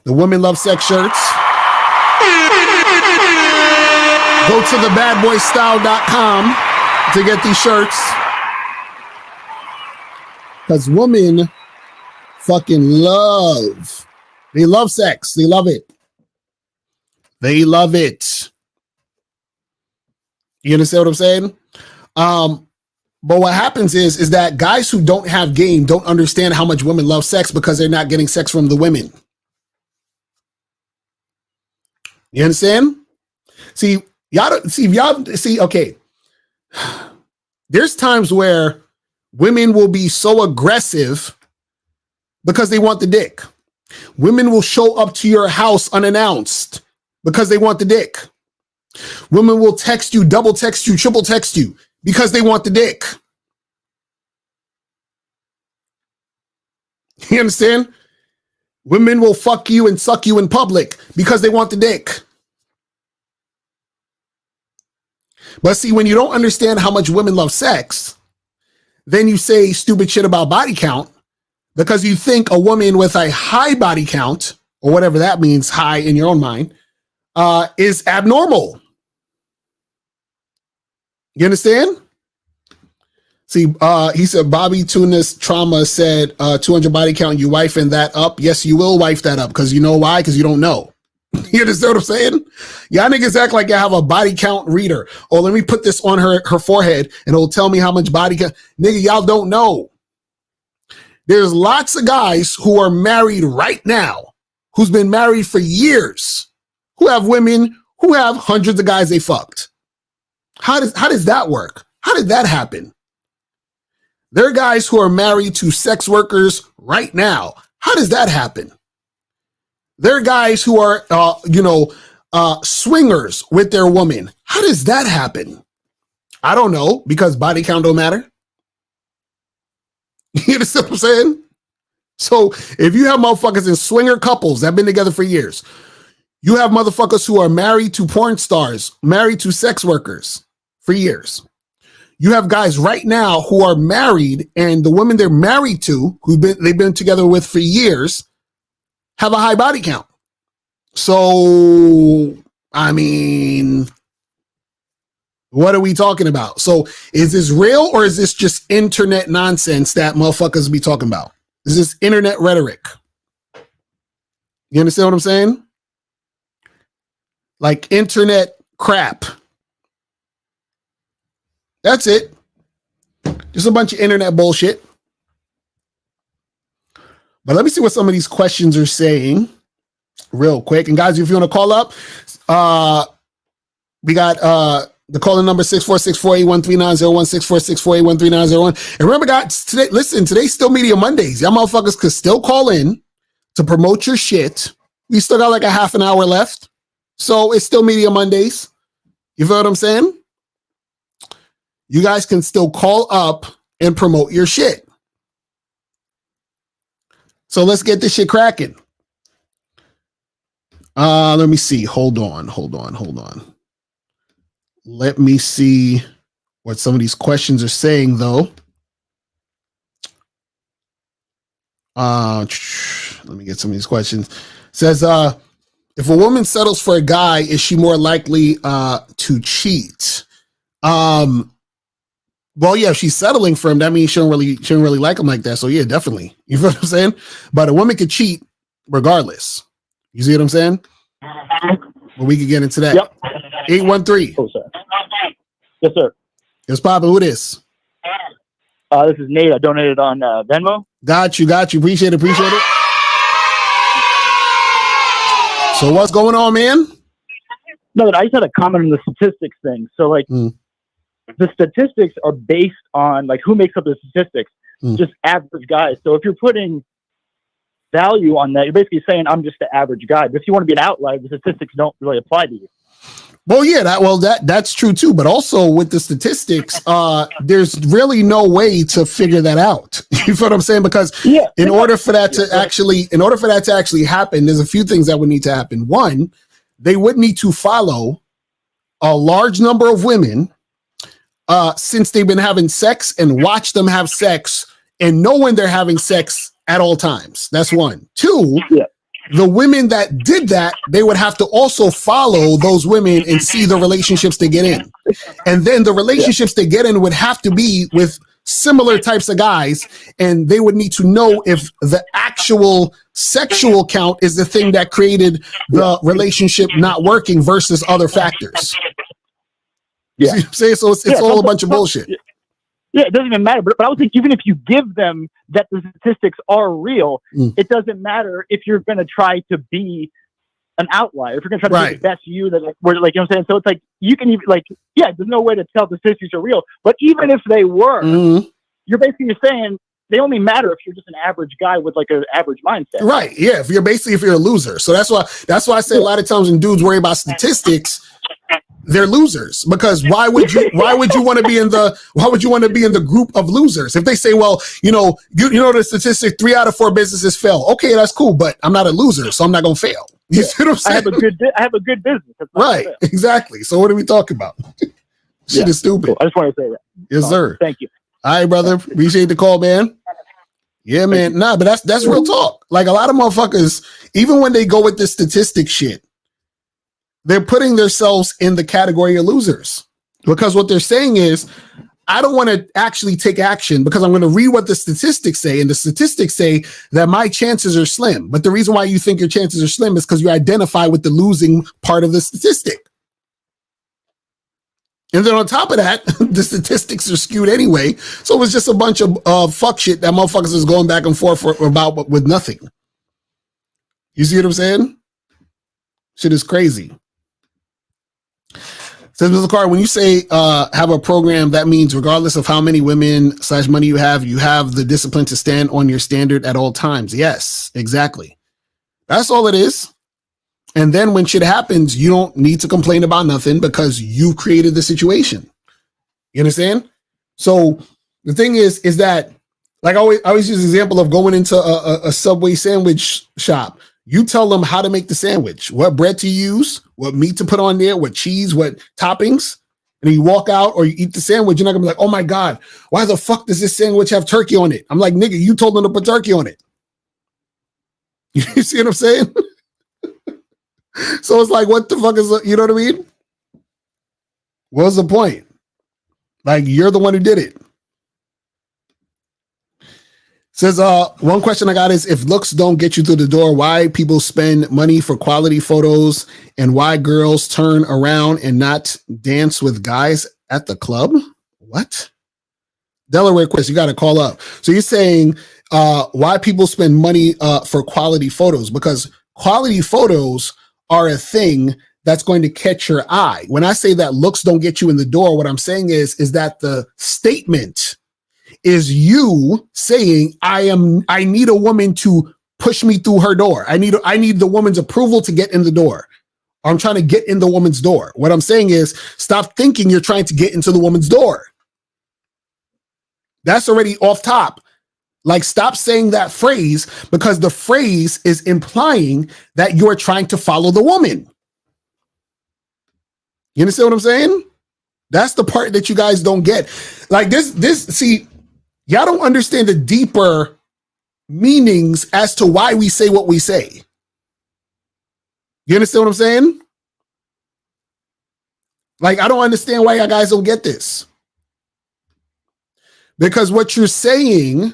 The women love sex shirts. Go to the badboystyle.com to get these shirts. Because women fucking they love sex. They love it. They love it. You understand what I'm saying? But what happens is that guys who don't have game don't understand how much women love sex because they're not getting sex from the women. You understand? Okay. There's times where women will be so aggressive because they want the dick. Women will show up to your house unannounced because they want the dick. Women will text you, double text you, triple text you because they want the dick. You understand? Women will fuck you and suck you in public because they want the dick. But see, when you don't understand how much women love sex, then you say stupid shit about body count because you think a woman with a high body count, or whatever that means, high in your own mind, is abnormal. You understand? See, he said, Bobby Tunis Trauma said, 200 body count, you wifing that up? Yes, you will wife that up because you know why? Because you don't know. You understand what I'm saying? Y'all niggas act like you have a body count reader. Oh, let me put this on her forehead and it'll tell me how much body count. Nigga, y'all don't know. There's lots of guys who are married right now, who's been married for years, who have women who have hundreds of guys they fucked. How does that work? How did that happen? There are guys who are married to sex workers right now. How does that happen? There are guys who are, swingers with their woman. How does that happen? I don't know, because body count don't matter. You understand what I'm saying? So if you have motherfuckers in swinger couples that have been together for years, you have motherfuckers who are married to porn stars, married to sex workers for years. You have guys right now who are married, and the women they're married to, they've been together with for years, have a high body count. So, I mean, what are we talking about? So is this real, or is this just internet nonsense that motherfuckers be talking about? Is this internet rhetoric? You understand what I'm saying? Like internet crap. That's it. Just a bunch of internet bullshit. But let me see what some of these questions are saying real quick. And guys, if you want to call up, we got the calling number 646-481-3901, 646-481-3901. And remember, guys, today's still Media Mondays. Y'all motherfuckers could still call in to promote your shit. We still got like a half an hour left. So it's still Media Mondays. You feel what I'm saying? You guys can still call up and promote your shit. So let's get this shit cracking. Let me see. Hold on. Let me see what some of these questions are saying, though. Let me get some of these questions. It says, if a woman settles for a guy, is she more likely to cheat? Well, yeah, if she's settling for him, that means she don't really like him like that. So yeah, definitely. You feel what I'm saying? But a woman could cheat regardless. You see what I'm saying? Well, we could get into that. Yep. 813. Oh, sir. Yes, sir. It's popping. Who this? This is Nate. I donated on Venmo. Got you. Appreciate it. So what's going on, man? No, I just had a comment on the statistics thing. So like, the statistics are based on like who makes up the statistics, just average guys. So if you're putting value on that, you're basically saying I'm just the average guy. But if you want to be an outlier, the statistics don't really apply to you. Well, yeah, that's true too. But also with the statistics, there's really no way to figure that out. You feel what I'm saying? Because in order for that to actually happen, there's a few things that would need to happen. One, they would need to follow a large number of women since they've been having sex and watch them have sex and know when they're having sex at all times. That's one. Two, the women that did that, they would have to also follow those women and see the relationships they get in. And then the relationships they get in would have to be with similar types of guys, and they would need to know if the actual sexual count is the thing that created the relationship not working versus other factors. Yeah. See what I'm saying? So it's all a bunch of bullshit. Yeah, it doesn't even matter. But I would think even if you give them that the statistics are real, it doesn't matter if you're going to try to be an outlier. If you're going to try to be the best you, that like, you know what I'm saying? So it's like, you can even there's no way to tell if the statistics are real. But even if they were, you're basically saying they only matter if you're just an average guy with like an average mindset. Right. Yeah. If you're a loser. So that's why I say a lot of times when dudes worry about statistics, they're losers, because why would you want to be in the group of losers? If they say, well, you know the statistic, 3 out of 4 businesses fail. Okay, that's cool, but I'm not a loser, so I'm not gonna fail. You see what I'm saying? I have a good business. Right, exactly. So what are we talking about? Shit is stupid. Cool. I just want to say that. Yes, sir. Thank you. All right, brother. Appreciate the call, man. Yeah, man. Nah, but that's real talk. Like a lot of motherfuckers, even when they go with this statistic shit, they're putting themselves in the category of losers, because what they're saying is, I don't want to actually take action because I'm going to read what the statistics say. And the statistics say that my chances are slim. But the reason why you think your chances are slim is because you identify with the losing part of the statistic. And then on top of that, the statistics are skewed anyway. So it was just a bunch of fuck shit that motherfuckers is going back and forth about with nothing. You see what I'm saying? Shit is crazy. Says Mr. Carr, when you say have a program, that means regardless of how many women / money you have the discipline to stand on your standard at all times. Yes, exactly. That's all it is. And then when shit happens, you don't need to complain about nothing because you created the situation. You understand? So the thing is that, like I always use the example of going into a Subway sandwich shop. You tell them how to make the sandwich, what bread to use, what meat to put on there, what cheese, what toppings, and you walk out or you eat the sandwich. You're not gonna be like, oh my God, why the fuck does this sandwich have turkey on it? I'm like, nigga, you told them to put turkey on it. You see what I'm saying? So it's like, what the fuck is, you know what I mean? What's the point? Like, you're the one who did it. Says, one question I got is, if looks don't get you through the door, why people spend money for quality photos and why girls turn around and not dance with guys at the club? What? Delaware quiz, you got to call up. So you're saying why people spend money for quality photos? Because quality photos are a thing that's going to catch your eye. When I say that looks don't get you in the door, what I'm saying is that the statement is you saying, I need a woman to push me through her door. I need the woman's approval to get in the door. I'm trying to get in the woman's door. What I'm saying is stop thinking you're trying to get into the woman's door. That's already off top. Like, stop saying that phrase because the phrase is implying that you're trying to follow the woman. You understand what I'm saying? That's the part that you guys don't get. Like see, y'all don't understand the deeper meanings as to why we say what we say. You understand what I'm saying? Like, I don't understand why y'all guys don't get this. Because what you're saying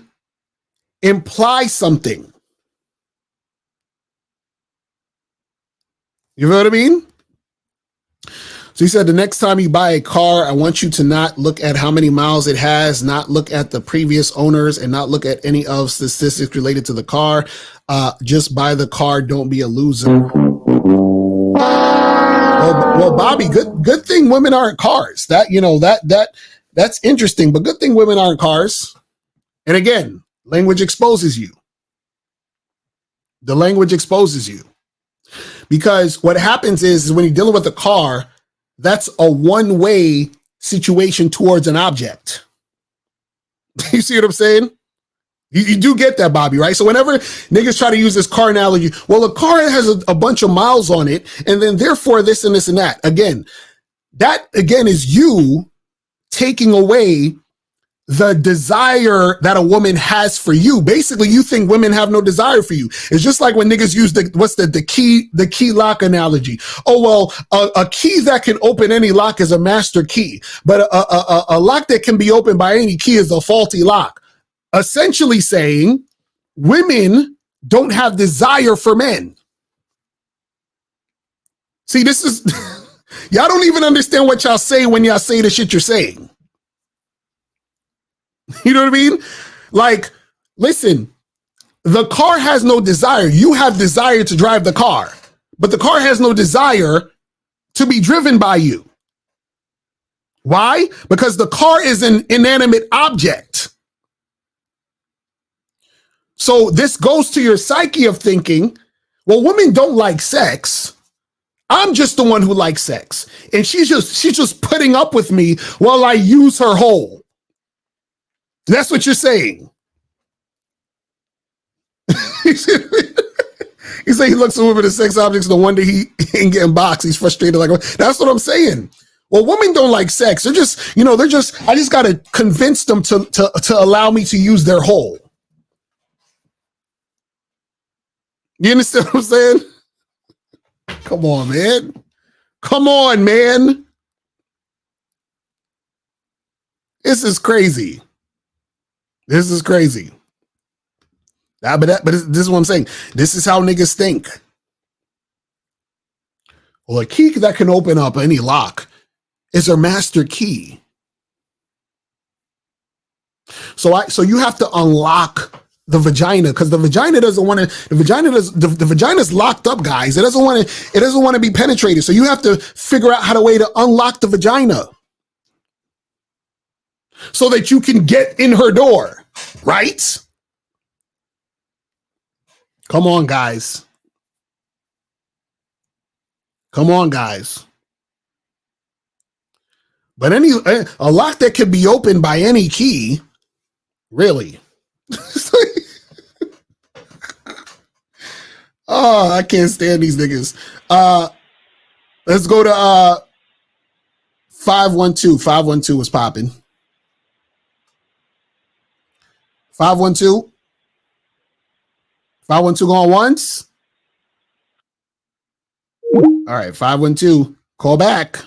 implies something. You know what I mean? So he said, the next time you buy a car, I want you to not look at how many miles it has, not look at the previous owners, and not look at any of statistics related to the car. Just buy the car. Don't be a loser. Well, Bobby, good thing women aren't cars. That's interesting, but good thing women aren't cars. And again, language exposes you. The language exposes you. Because what happens is when you're dealing with a car, that's a one-way situation towards an object. You see what I'm saying? You do get that, Bobby, right? So whenever niggas try to use this car analogy, well, a car has a bunch of miles on it, and then therefore this and this and that. That is you taking away the desire that a woman has for you. Basically, you think women have no desire for you. It's just like when niggas use the key lock analogy. Oh, well, a key that can open any lock is a master key, but a lock that can be opened by any key is a faulty lock. Essentially saying women don't have desire for men. See, this is, y'all don't even understand what y'all say when y'all say the shit you're saying. You know what I mean? Like, listen, the car has no desire. You have desire to drive the car, but the car has no desire to be driven by you. Why? Because the car is an inanimate object. So this goes to your psyche of thinking, well, women don't like sex. I'm just the one who likes sex. And she's just putting up with me while I use her hole. That's what you're saying. He said he looks at women as sex objects. No wonder he ain't getting boxed. He's frustrated. Like, that's what I'm saying. Well, women don't like sex. I just got to convince them to allow me to use their hole. You understand what I'm saying? Come on, man. Come on, man. This is crazy. This is crazy. But this is what I'm saying. This is how niggas think. Well, a key that can open up any lock is a master key. So you have to unlock the vagina because the vagina doesn't want to. The vagina's locked up, guys. It doesn't want to be penetrated. So you have to figure out how to unlock the vagina so that you can get in her door, right? Come on, guys. Come on, guys. But a lock that can be opened by any key, really. Oh, I can't stand these niggas. Let's go to 512. 512 was popping. 512. 512 going once. All right, 512. Call back.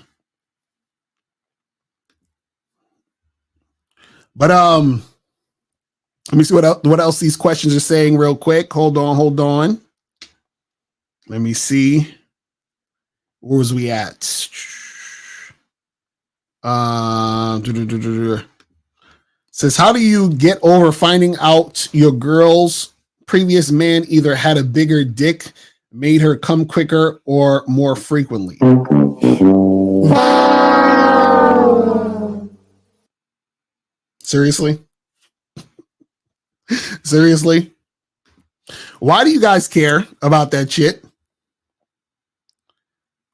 But let me see what else these questions are saying real quick. Hold on. Let me see. Where was we at? Says, how do you get over finding out your girl's previous man either had a bigger dick, made her come quicker, or more frequently? Seriously? Seriously? Why do you guys care about that shit?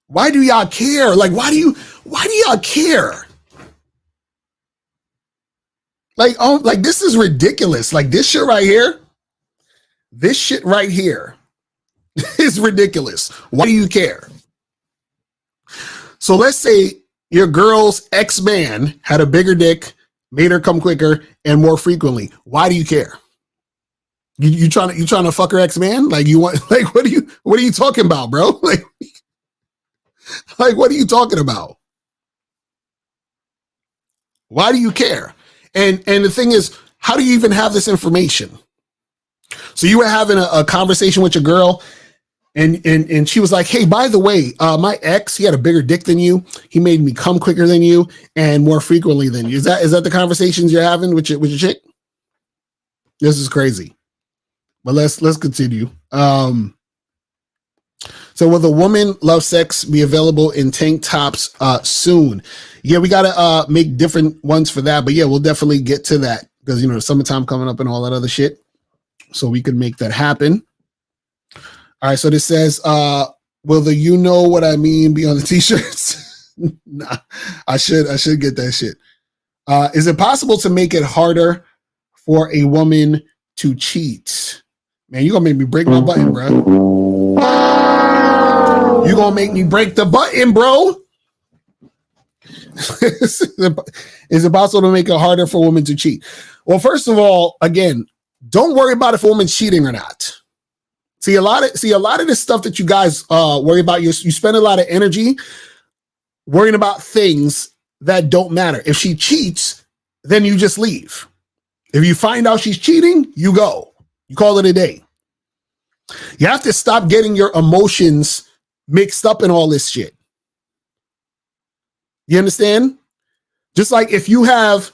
Why do y'all care? Like, why do y'all care? Like, this is ridiculous. Like, this shit right here is ridiculous. Why do you care? So let's say your girl's ex-man had a bigger dick, made her come quicker and more frequently. Why do you care? You trying to fuck her ex-man? Like, you want, like, what are you talking about, bro? Like, what are you talking about? Why do you care? And the thing is, how do you even have this information? So you were having a conversation with your girl, and she was like, hey, by the way, my ex, he had a bigger dick than you. He made me come quicker than you and more frequently than you. Is that the conversations you're having with your chick? This is crazy. But let's continue. So will the woman love sex be available in tank tops soon? Yeah, we gotta make different ones for that. But yeah, we'll definitely get to that because the summertime coming up and all that other shit. So we could make that happen. All right, so this says, will the you know what I mean be on the t-shirts? Nah, I should get that shit. Is it possible to make it harder for a woman to cheat? Man, you're gonna make me break my button, bro. You're gonna make me break the button, bro. Is it possible to make it harder for a woman to cheat? Well, first of all, again, don't worry about if a woman's cheating or not. See, a lot of this stuff that you guys worry about, you spend a lot of energy worrying about things that don't matter. If she cheats, then you just leave. If you find out she's cheating, you go. You call it a day. You have to stop getting your emotions mixed up in all this shit. You understand? Just like if you have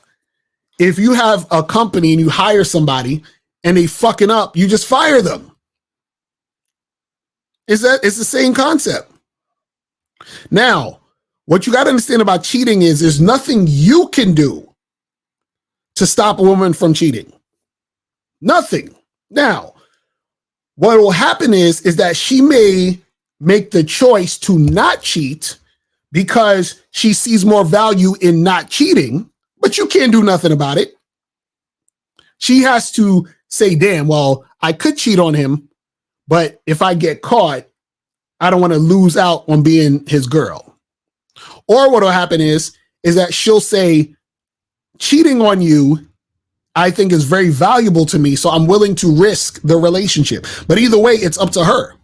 a company and you hire somebody and they fucking up, you just fire them. It's the same concept. Now, what you got to understand about cheating is there's nothing you can do to stop a woman from cheating. Nothing. Now, what will happen is that she may make the choice to not cheat because she sees more value in not cheating, but you can't do nothing about it. She has to say, damn, well, I could cheat on him, but if I get caught, I don't want to lose out on being his girl. Or what will happen is that she'll say, cheating on you, I think is very valuable to me, so I'm willing to risk the relationship. But either way, it's up to her.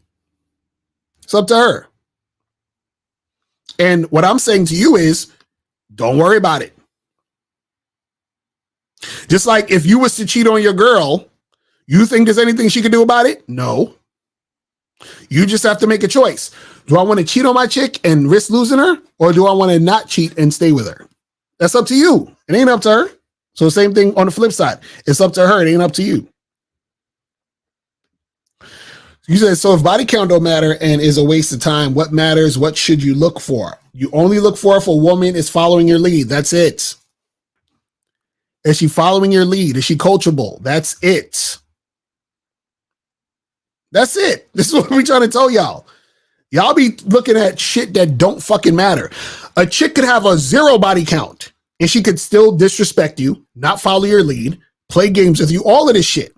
It's up to her. And what I'm saying to you is, don't worry about it. Just like if you was to cheat on your girl, you think there's anything she could do about it? No. You just have to make a choice. Do I want to cheat on my chick and risk losing her? Or do I want to not cheat and stay with her? That's up to you. It ain't up to her. So same thing on the flip side. It's up to her. It ain't up to you. You said, so if body count don't matter and is a waste of time, what matters? What should you look for? You only look for if a woman is following your lead. That's it. Is she following your lead? Is she coachable? That's it. That's it. This is what we're trying to tell y'all. Y'all be looking at shit that don't fucking matter. A chick could have a 0 body count and she could still disrespect you, not follow your lead, play games with you, all of this shit.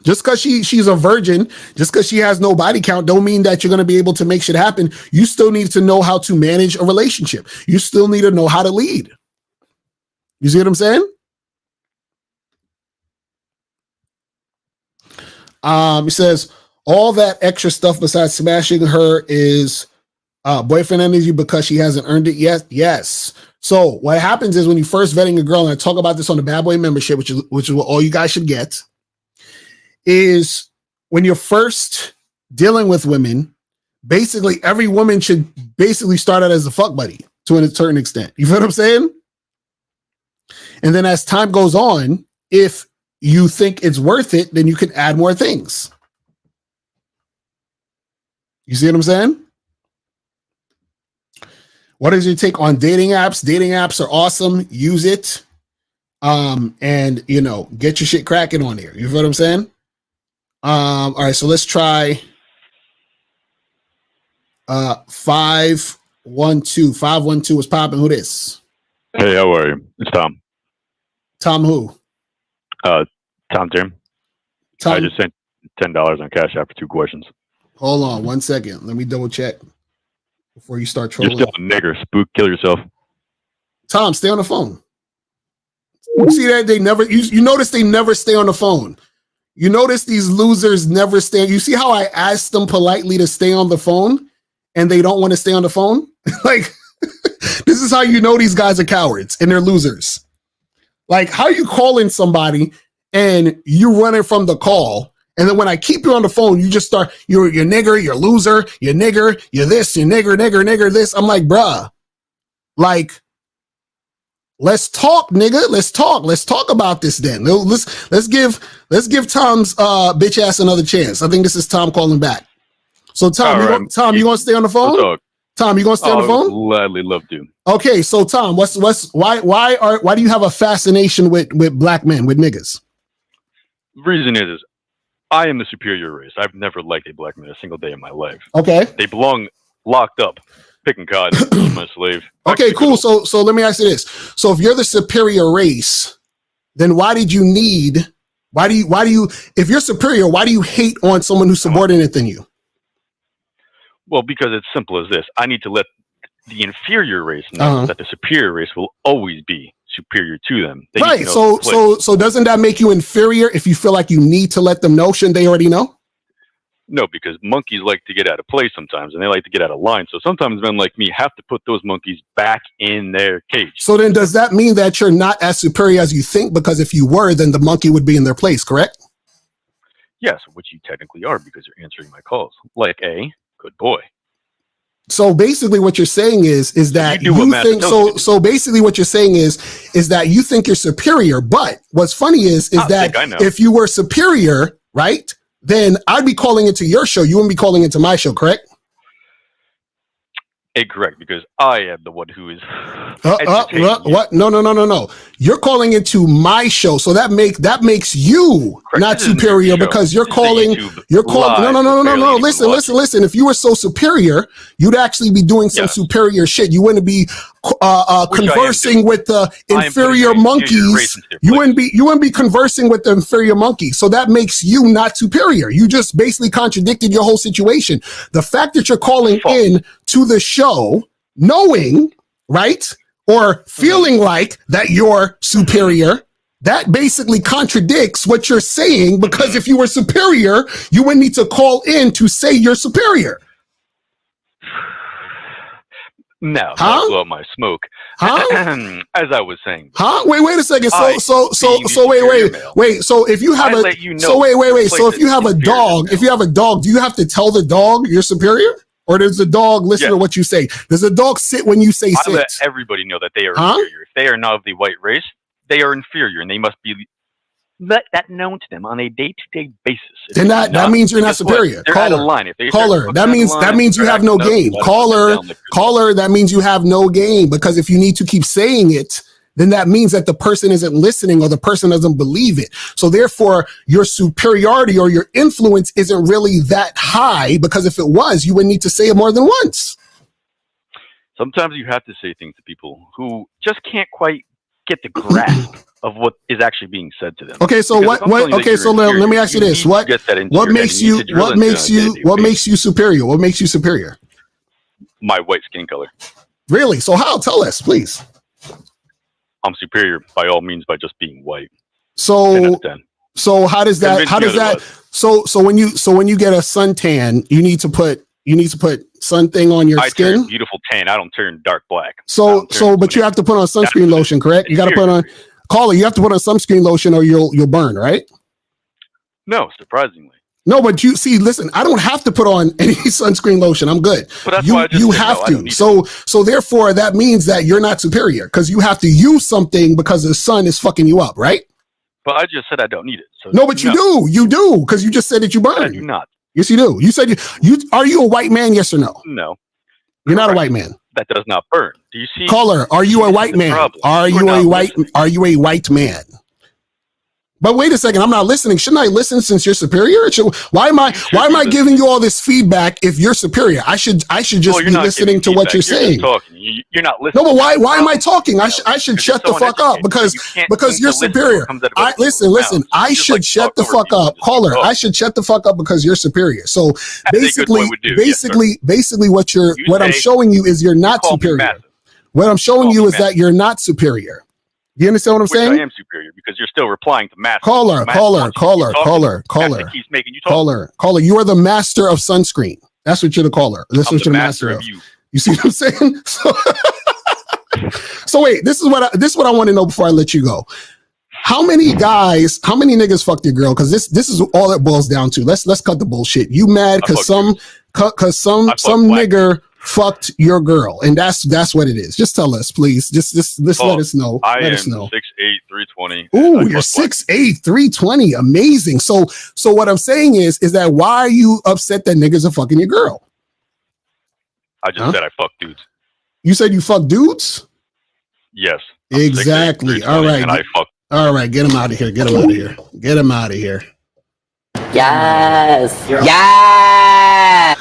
Just because she's a virgin, just because she has no body count, don't mean that you're going to be able to make shit happen. You still need to know how to manage a relationship. You still need to know how to lead. You see what I'm saying? He says, all that extra stuff besides smashing her is boyfriend energy because she hasn't earned it yet. Yes. So what happens is when you first vetting a girl, and I talk about this on the Bad Boy membership, which is what all you guys should get, is when you're first dealing with women, basically every woman should basically start out as a fuck buddy to a certain extent. You feel what I'm saying? And then as time goes on, if you think it's worth it, then you can add more things. You see what I'm saying? What is your take on dating apps? Dating apps are awesome. Use it. And get your shit cracking on here. You feel what I'm saying? All right, so let's try 512. 512 is popping. Who this? Hey, how are you? It's Tom. Tom who? Tom Jim. Tom. I just sent $10 on Cash App for 2 questions. Hold on 1 second. Let me double check before you start trolling. You're still a nigger. Spook, kill yourself. Tom, stay on the phone. You see that? They never, you notice they never stay on the phone. You notice these losers never stay. You see how I asked them politely to stay on the phone and they don't want to stay on the phone? Like, this is how you know these guys are cowards and they're losers. Like, how you calling somebody and you running from the call, and then when I keep you on the phone, you just start, you're nigger, you're loser, you're nigger, you're this, you're nigger, this. I'm like, bruh, like, let's talk, nigga. Let's talk about this then. Let's give Tom's bitch ass another chance. I think this is Tom calling back. So Tom, you gonna stay on the phone? Tom, you gonna stay on the phone? Gladly love to. Okay, so Tom, why do you have a fascination with black men, with niggas? The reason is I am the superior race. I've never liked a black man a single day in my life. Okay. They belong locked up, picking cotton, my slave. Okay, cool. So let me ask you this. So if you're the superior race, then if you're superior, why do you hate on someone who's subordinate than you? Well, because it's simple as this. I need to let the inferior race know that the superior race will always be superior to them. Right. So doesn't that make you inferior if you feel like you need to let them know? Shouldn't they already know? No, because monkeys like to get out of place sometimes, and they like to get out of line. So sometimes men like me have to put those monkeys back in their cage. So then does that mean that you're not as superior as you think? Because if you were, then the monkey would be in their place, correct? Yes, which you technically are because you're answering my calls. Like a good boy. So basically what you're saying is that you think so basically what you're saying is that you think you're superior, but what's funny is that if you were superior, right, then I'd be calling into your show. You wouldn't be calling into my show, correct? Correct, because I am the one who is what? No. You're calling into my show, so that makes you not superior because you're calling. No. Listen. If you were so superior, you'd actually be doing some superior shit. You wouldn't be conversing with the inferior monkeys. You wouldn't be conversing with the inferior monkey. So that makes you not superior. You just basically contradicted your whole situation. The fact that you're calling in to the show, knowing, right, or feeling like that you're superior, that basically contradicts what you're saying, because if you were superior, you would need to call in to say you're superior. No, Huh? not blow up my smoke. Huh? As I was saying. Huh? Wait a second. I, So wait. So if you have I a let you know so wait. the So if place you have a is dog, do you have to tell the dog you're superior, or does the dog listen to what you say? Does the dog sit when you say I sit? let everybody know that they are Huh? inferior. If they are not of the white race, they are inferior, and they must be let that known to them on a day-to-day basis. Then that means you're not superior. They're out of line. If they Caller, that means you have no game. Caller, that means you have no game, because if you need to keep saying it, then that means that the person isn't listening or the person doesn't believe it. So therefore, your superiority or your influence isn't really that high, because if it was, you would need to say it more than once. Sometimes you have to say things to people who just can't quite get the grasp of what is actually being said to them. Okay, so let me ask you this. What makes you superior? What makes you superior? My white skin color. Really? So how? Tell us, please. I'm superior by all means by just being white. So how does that so when you get a suntan, you need to put something on your skin. I turn beautiful tan. I don't turn dark black. But you have to put on sunscreen lotion, correct? You got to put on. Caller, you have to put on sunscreen lotion or you'll burn, right? No, surprisingly. No, but listen, I don't have to put on any sunscreen lotion. I'm good. But that's why you have to. So therefore, that means that you're not superior, because you have to use something because the sun is fucking you up, right? But I just said I don't need it. So no, but you do. You do, because you just said that you burn. I do not. Yes, you do. You said you are you a white man? Yes or no? No. You're not a white man. That does not burn. Do you see? Caller, are you a white man? Are you a white man? But wait a second, I'm not listening. Shouldn't I listen since you're superior? Why am I giving you all this feedback if you're superior? I should just be listening to what you're saying. You're not listening. No, but why am I talking? I should shut the fuck up because you're superior. Listen. I should shut the fuck up, caller. I should shut the fuck up because you're superior. So basically, what I'm showing you is you're not superior. What I'm showing you is that you're not superior. You understand what I'm saying? I am superior because you're still replying to math. Caller. You are the master of sunscreen. That's what you're the caller. That's what you're the master of. You see what I'm saying? So wait, this is what I want to know before I let you go. How many niggas fucked your girl? Because this is all it boils down to. Let's cut the bullshit. You mad because some nigger fucked your girl, and that's what it is. Just tell us, please. Just let us know. Let us know. 6'8", 320. Ooh, you're 6'8", 320. Amazing. So what I'm saying is that why are you upset that niggas are fucking your girl? I just said I fuck dudes. You said you fuck dudes? Yes. Exactly. 6'8", all right. And I fuck. All right. Get him out of here. Get him out of here. Yes. Yeah.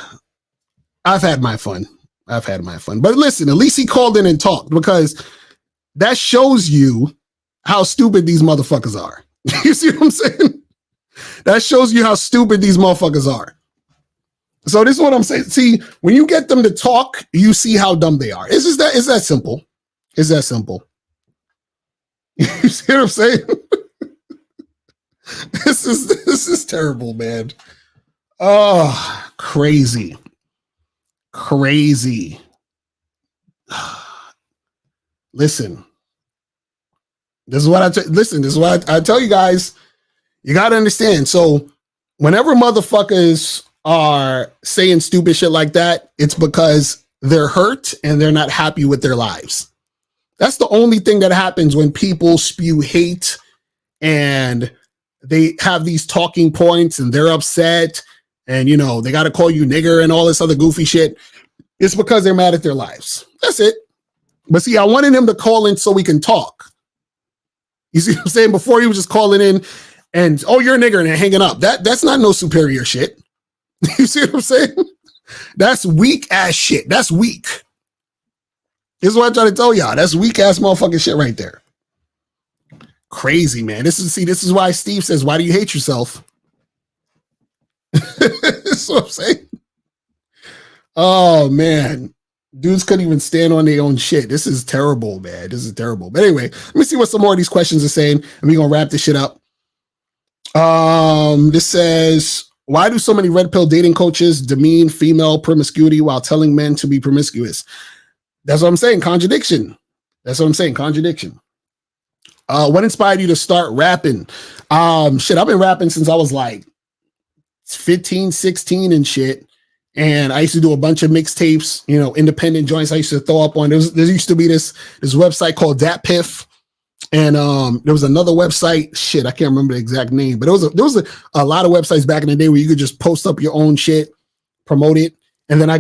I've had my fun. But listen, at least he called in and talked, because that shows you how stupid these motherfuckers are. You see what I'm saying? That shows you how stupid these motherfuckers are. So this is what I'm saying. See, when you get them to talk, you see how dumb they are. It's that simple. It's that simple. You see what I'm saying? This is terrible, man. Oh, crazy. Listen, this is what I tell you guys. You got to understand. So whenever motherfuckers are saying stupid shit like that, it's because they're hurt and they're not happy with their lives. That's the only thing that happens when people spew hate and they have these talking points and they're upset and, they got to call you nigger and all this other goofy shit. It's because they're mad at their lives. That's it. But see, I wanted him to call in so we can talk. You see what I'm saying? Before he was just calling in and, oh, you're a nigger and hanging up. That's not no superior shit. You see what I'm saying? That's weak ass shit. That's weak. This is what I try to tell y'all. That's weak ass motherfucking shit right there. Crazy, man. This is why Steve says, why do you hate yourself? That's what I'm saying. Oh, man. Dudes couldn't even stand on their own shit. This is terrible, man. This is terrible. But anyway, let me see what some more of these questions are saying, and we're going to wrap this shit up. This says, why do so many red pill dating coaches demean female promiscuity while telling men to be promiscuous? That's what I'm saying. Contradiction. That's what I'm saying. Contradiction. What inspired you to start rapping? Shit, I've been rapping since I was like 15, 16 and shit. And I used to do a bunch of mixtapes, you know, independent joints I used to throw up on. There used to be this website called DatPiff. And there was another website, shit, I can't remember the exact name, but there was a lot of websites back in the day where you could just post up your own shit, promote it. And then I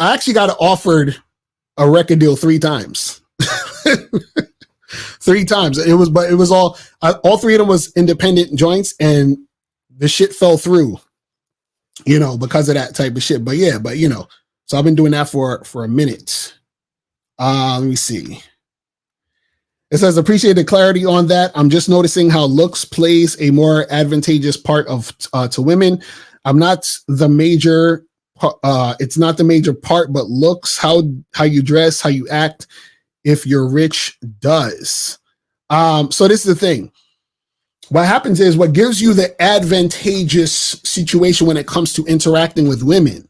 actually got offered a record deal 3 times. 3 times. It was all 3 of them was independent joints, and the shit fell through, you know, because of that type of shit. But yeah, you know, so I've been doing that for a minute. Let me see. It says, appreciate the clarity on that. I'm just noticing how looks plays a more advantageous part to women. I'm not the major, it's not the major part, but looks, how you dress, how you act, if you're rich, does. So this is the thing. What happens is, what gives you the advantageous situation when it comes to interacting with women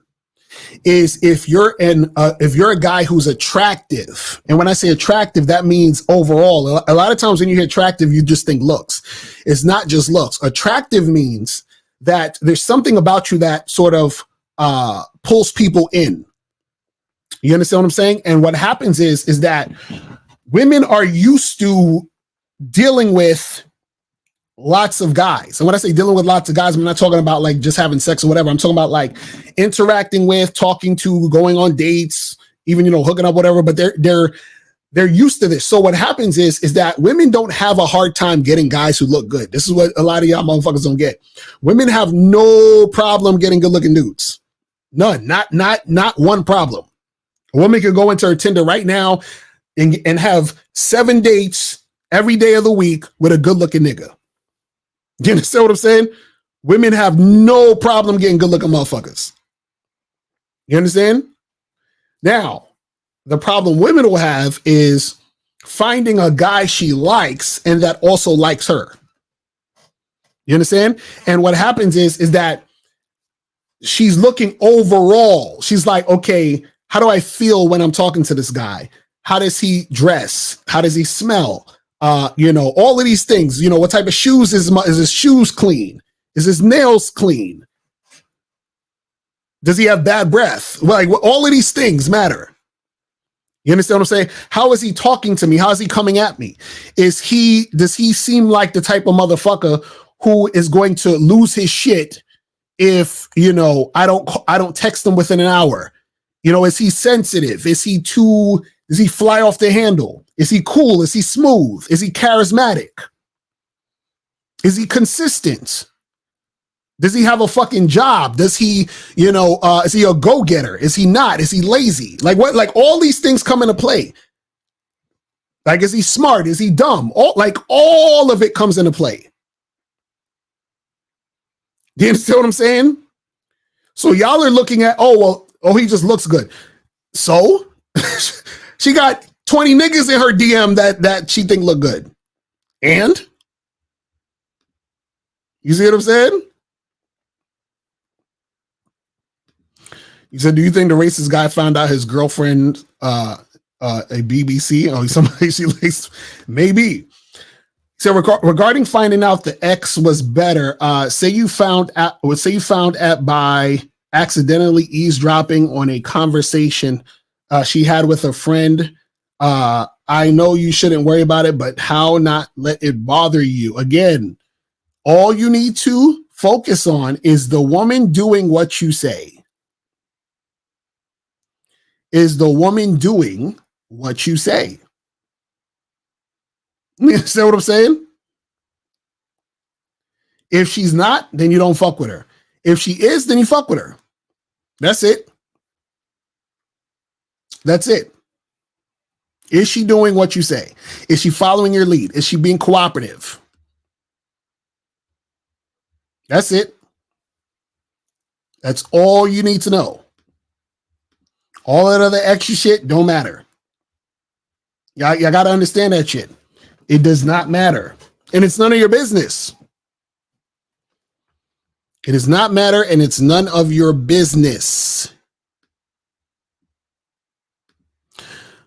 is if you're a guy who's attractive. And when I say attractive, that means overall. A lot of times when you hear attractive, you just think looks. It's not just looks. Attractive means that there's something about you that sort of pulls people in. You understand what I'm saying? And what happens is that women are used to dealing with lots of guys. And when I say dealing with lots of guys, I'm not talking about like just having sex or whatever. I'm talking about like interacting with, talking to, going on dates, even, you know, hooking up, whatever. But they're used to this. So what happens is that women don't have a hard time getting guys who look good. This is what a lot of y'all motherfuckers don't get. Women have no problem getting good looking dudes. None. Not one problem. A woman could go into her Tinder right now and have 7 dates every day of the week with a good looking nigga. You understand what I'm saying? Women have no problem getting good looking motherfuckers. You understand? Now, the problem women will have is finding a guy she likes and that also likes her. You understand? And what happens is that she's looking overall. She's like, okay, how do I feel when I'm talking to this guy? How does he dress? How does he smell? You know, all of these things. You know, what type of shoes is his shoes clean? Is his nails clean? Does he have bad breath? Like, all of these things matter. You understand what I'm saying? How is he talking to me? How is he coming at me? Does he seem like the type of motherfucker who is going to lose his shit if, you know, I don't text him within an hour? You know, is he sensitive? Does he fly off the handle? Is he cool? Is he smooth? Is he charismatic? Is he consistent? Does he have a fucking job? Does he, you know, is he a go-getter? Is he not? Is he lazy? Like what? Like all these things come into play. Like, is he smart? Is he dumb? All of it comes into play. Do you understand what I'm saying? So y'all are looking at, he just looks good. So she got 20 niggas in her DM that she think look good. And you see what I'm saying? He said, do you think the racist guy found out his girlfriend a BBC? Oh, somebody she likes? Maybe. So regarding finding out the ex was better, say you found out by accidentally eavesdropping on a conversation she had with a friend. I know you shouldn't worry about it, but how not let it bother you? Again, all you need to focus on is the woman doing what you say. Is the woman doing what you say? You see what I'm saying? If she's not, then you don't fuck with her. If she is, then you fuck with her. That's it. That's it. Is she doing what you say? Is she following your lead? Is she being cooperative? That's it. That's all you need to know. All that other extra shit don't matter. Y'all got to understand that shit. It does not matter. And it's none of your business. It does not matter, and it's none of your business.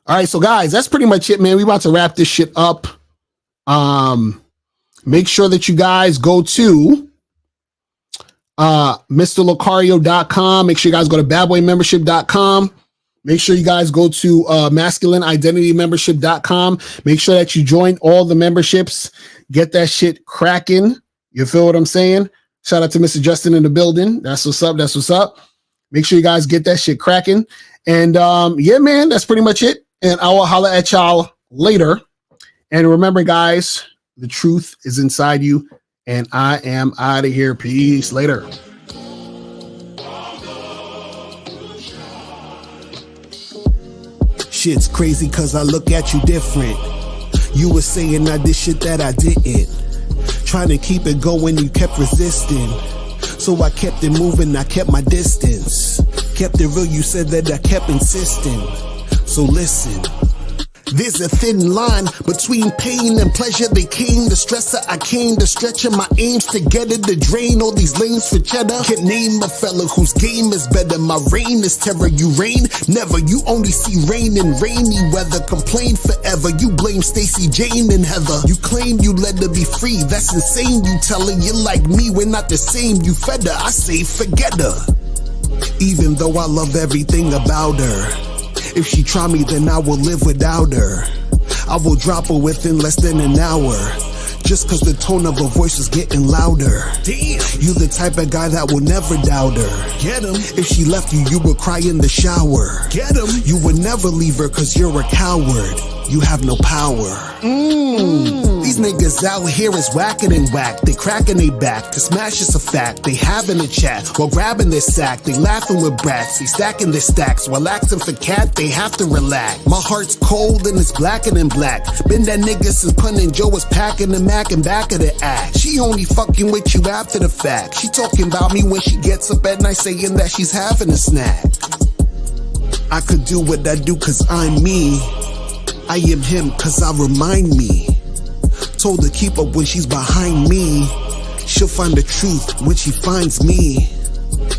All right, so guys, that's pretty much it, man. We about to wrap this shit up. Make sure that you guys go to MrLocario.com. Make sure you guys go to badboymembership.com. Make sure you guys go to masculineidentitymembership.com. Make sure that you join all the memberships. Get that shit cracking. You feel what I'm saying? Shout out to Mr. Justin in the building. That's what's up. That's what's up. Make sure you guys get that shit cracking. And yeah, man, that's pretty much it. And I will holler at y'all later. And remember, guys, the truth is inside you. And I am out of here. Peace. Later. Shit's crazy cause I look at you different. You were saying I did shit that I didn't. Trying to keep it going, you kept resisting. So I kept it moving, I kept my distance. Kept it real, you said that I kept insisting. So listen. There's a thin line between pain and pleasure. They came the stressor, I came to stretching my aims to get it to drain all these lanes for cheddar. Can't name a fella whose game is better. My reign is terror, you reign never. You only see rain in rainy weather. Complain forever, you blame Stacey, Jane, and Heather. You claim you let her be free, that's insane. You tell her you're like me, we're not the same. You fed her, I say forget her. Even though I love everything about her, if she try me, then I will live without her. I will drop her within less than an hour. Just cause the tone of her voice is getting louder. Damn. You the type of guy that will never doubt her. Get him. If she left you, you would cry in the shower. Get him. You would never leave her cause you're a coward. You have no power. These niggas out here is whacking and whack. They cracking they back. To smash is a fact. They having a chat while grabbing their sack. They laughing with brats. They stacking their stacks while asking for cat. They have to relax. My heart's cold and it's blacker than black. Been that nigga since Pun and Joe was packing the Mac and back of the act. She only fucking with you after the fact. She talking about me when she gets up at night saying that she's having a snack. I could do what I do cause I'm me. I am him cause I remind me. Told her keep up when she's behind me. She'll find the truth when she finds me.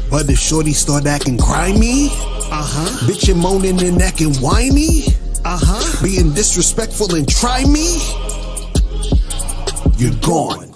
But if shorty start acting grimy, bitchin' moaning and acting whiny, being disrespectful and try me, you're gone.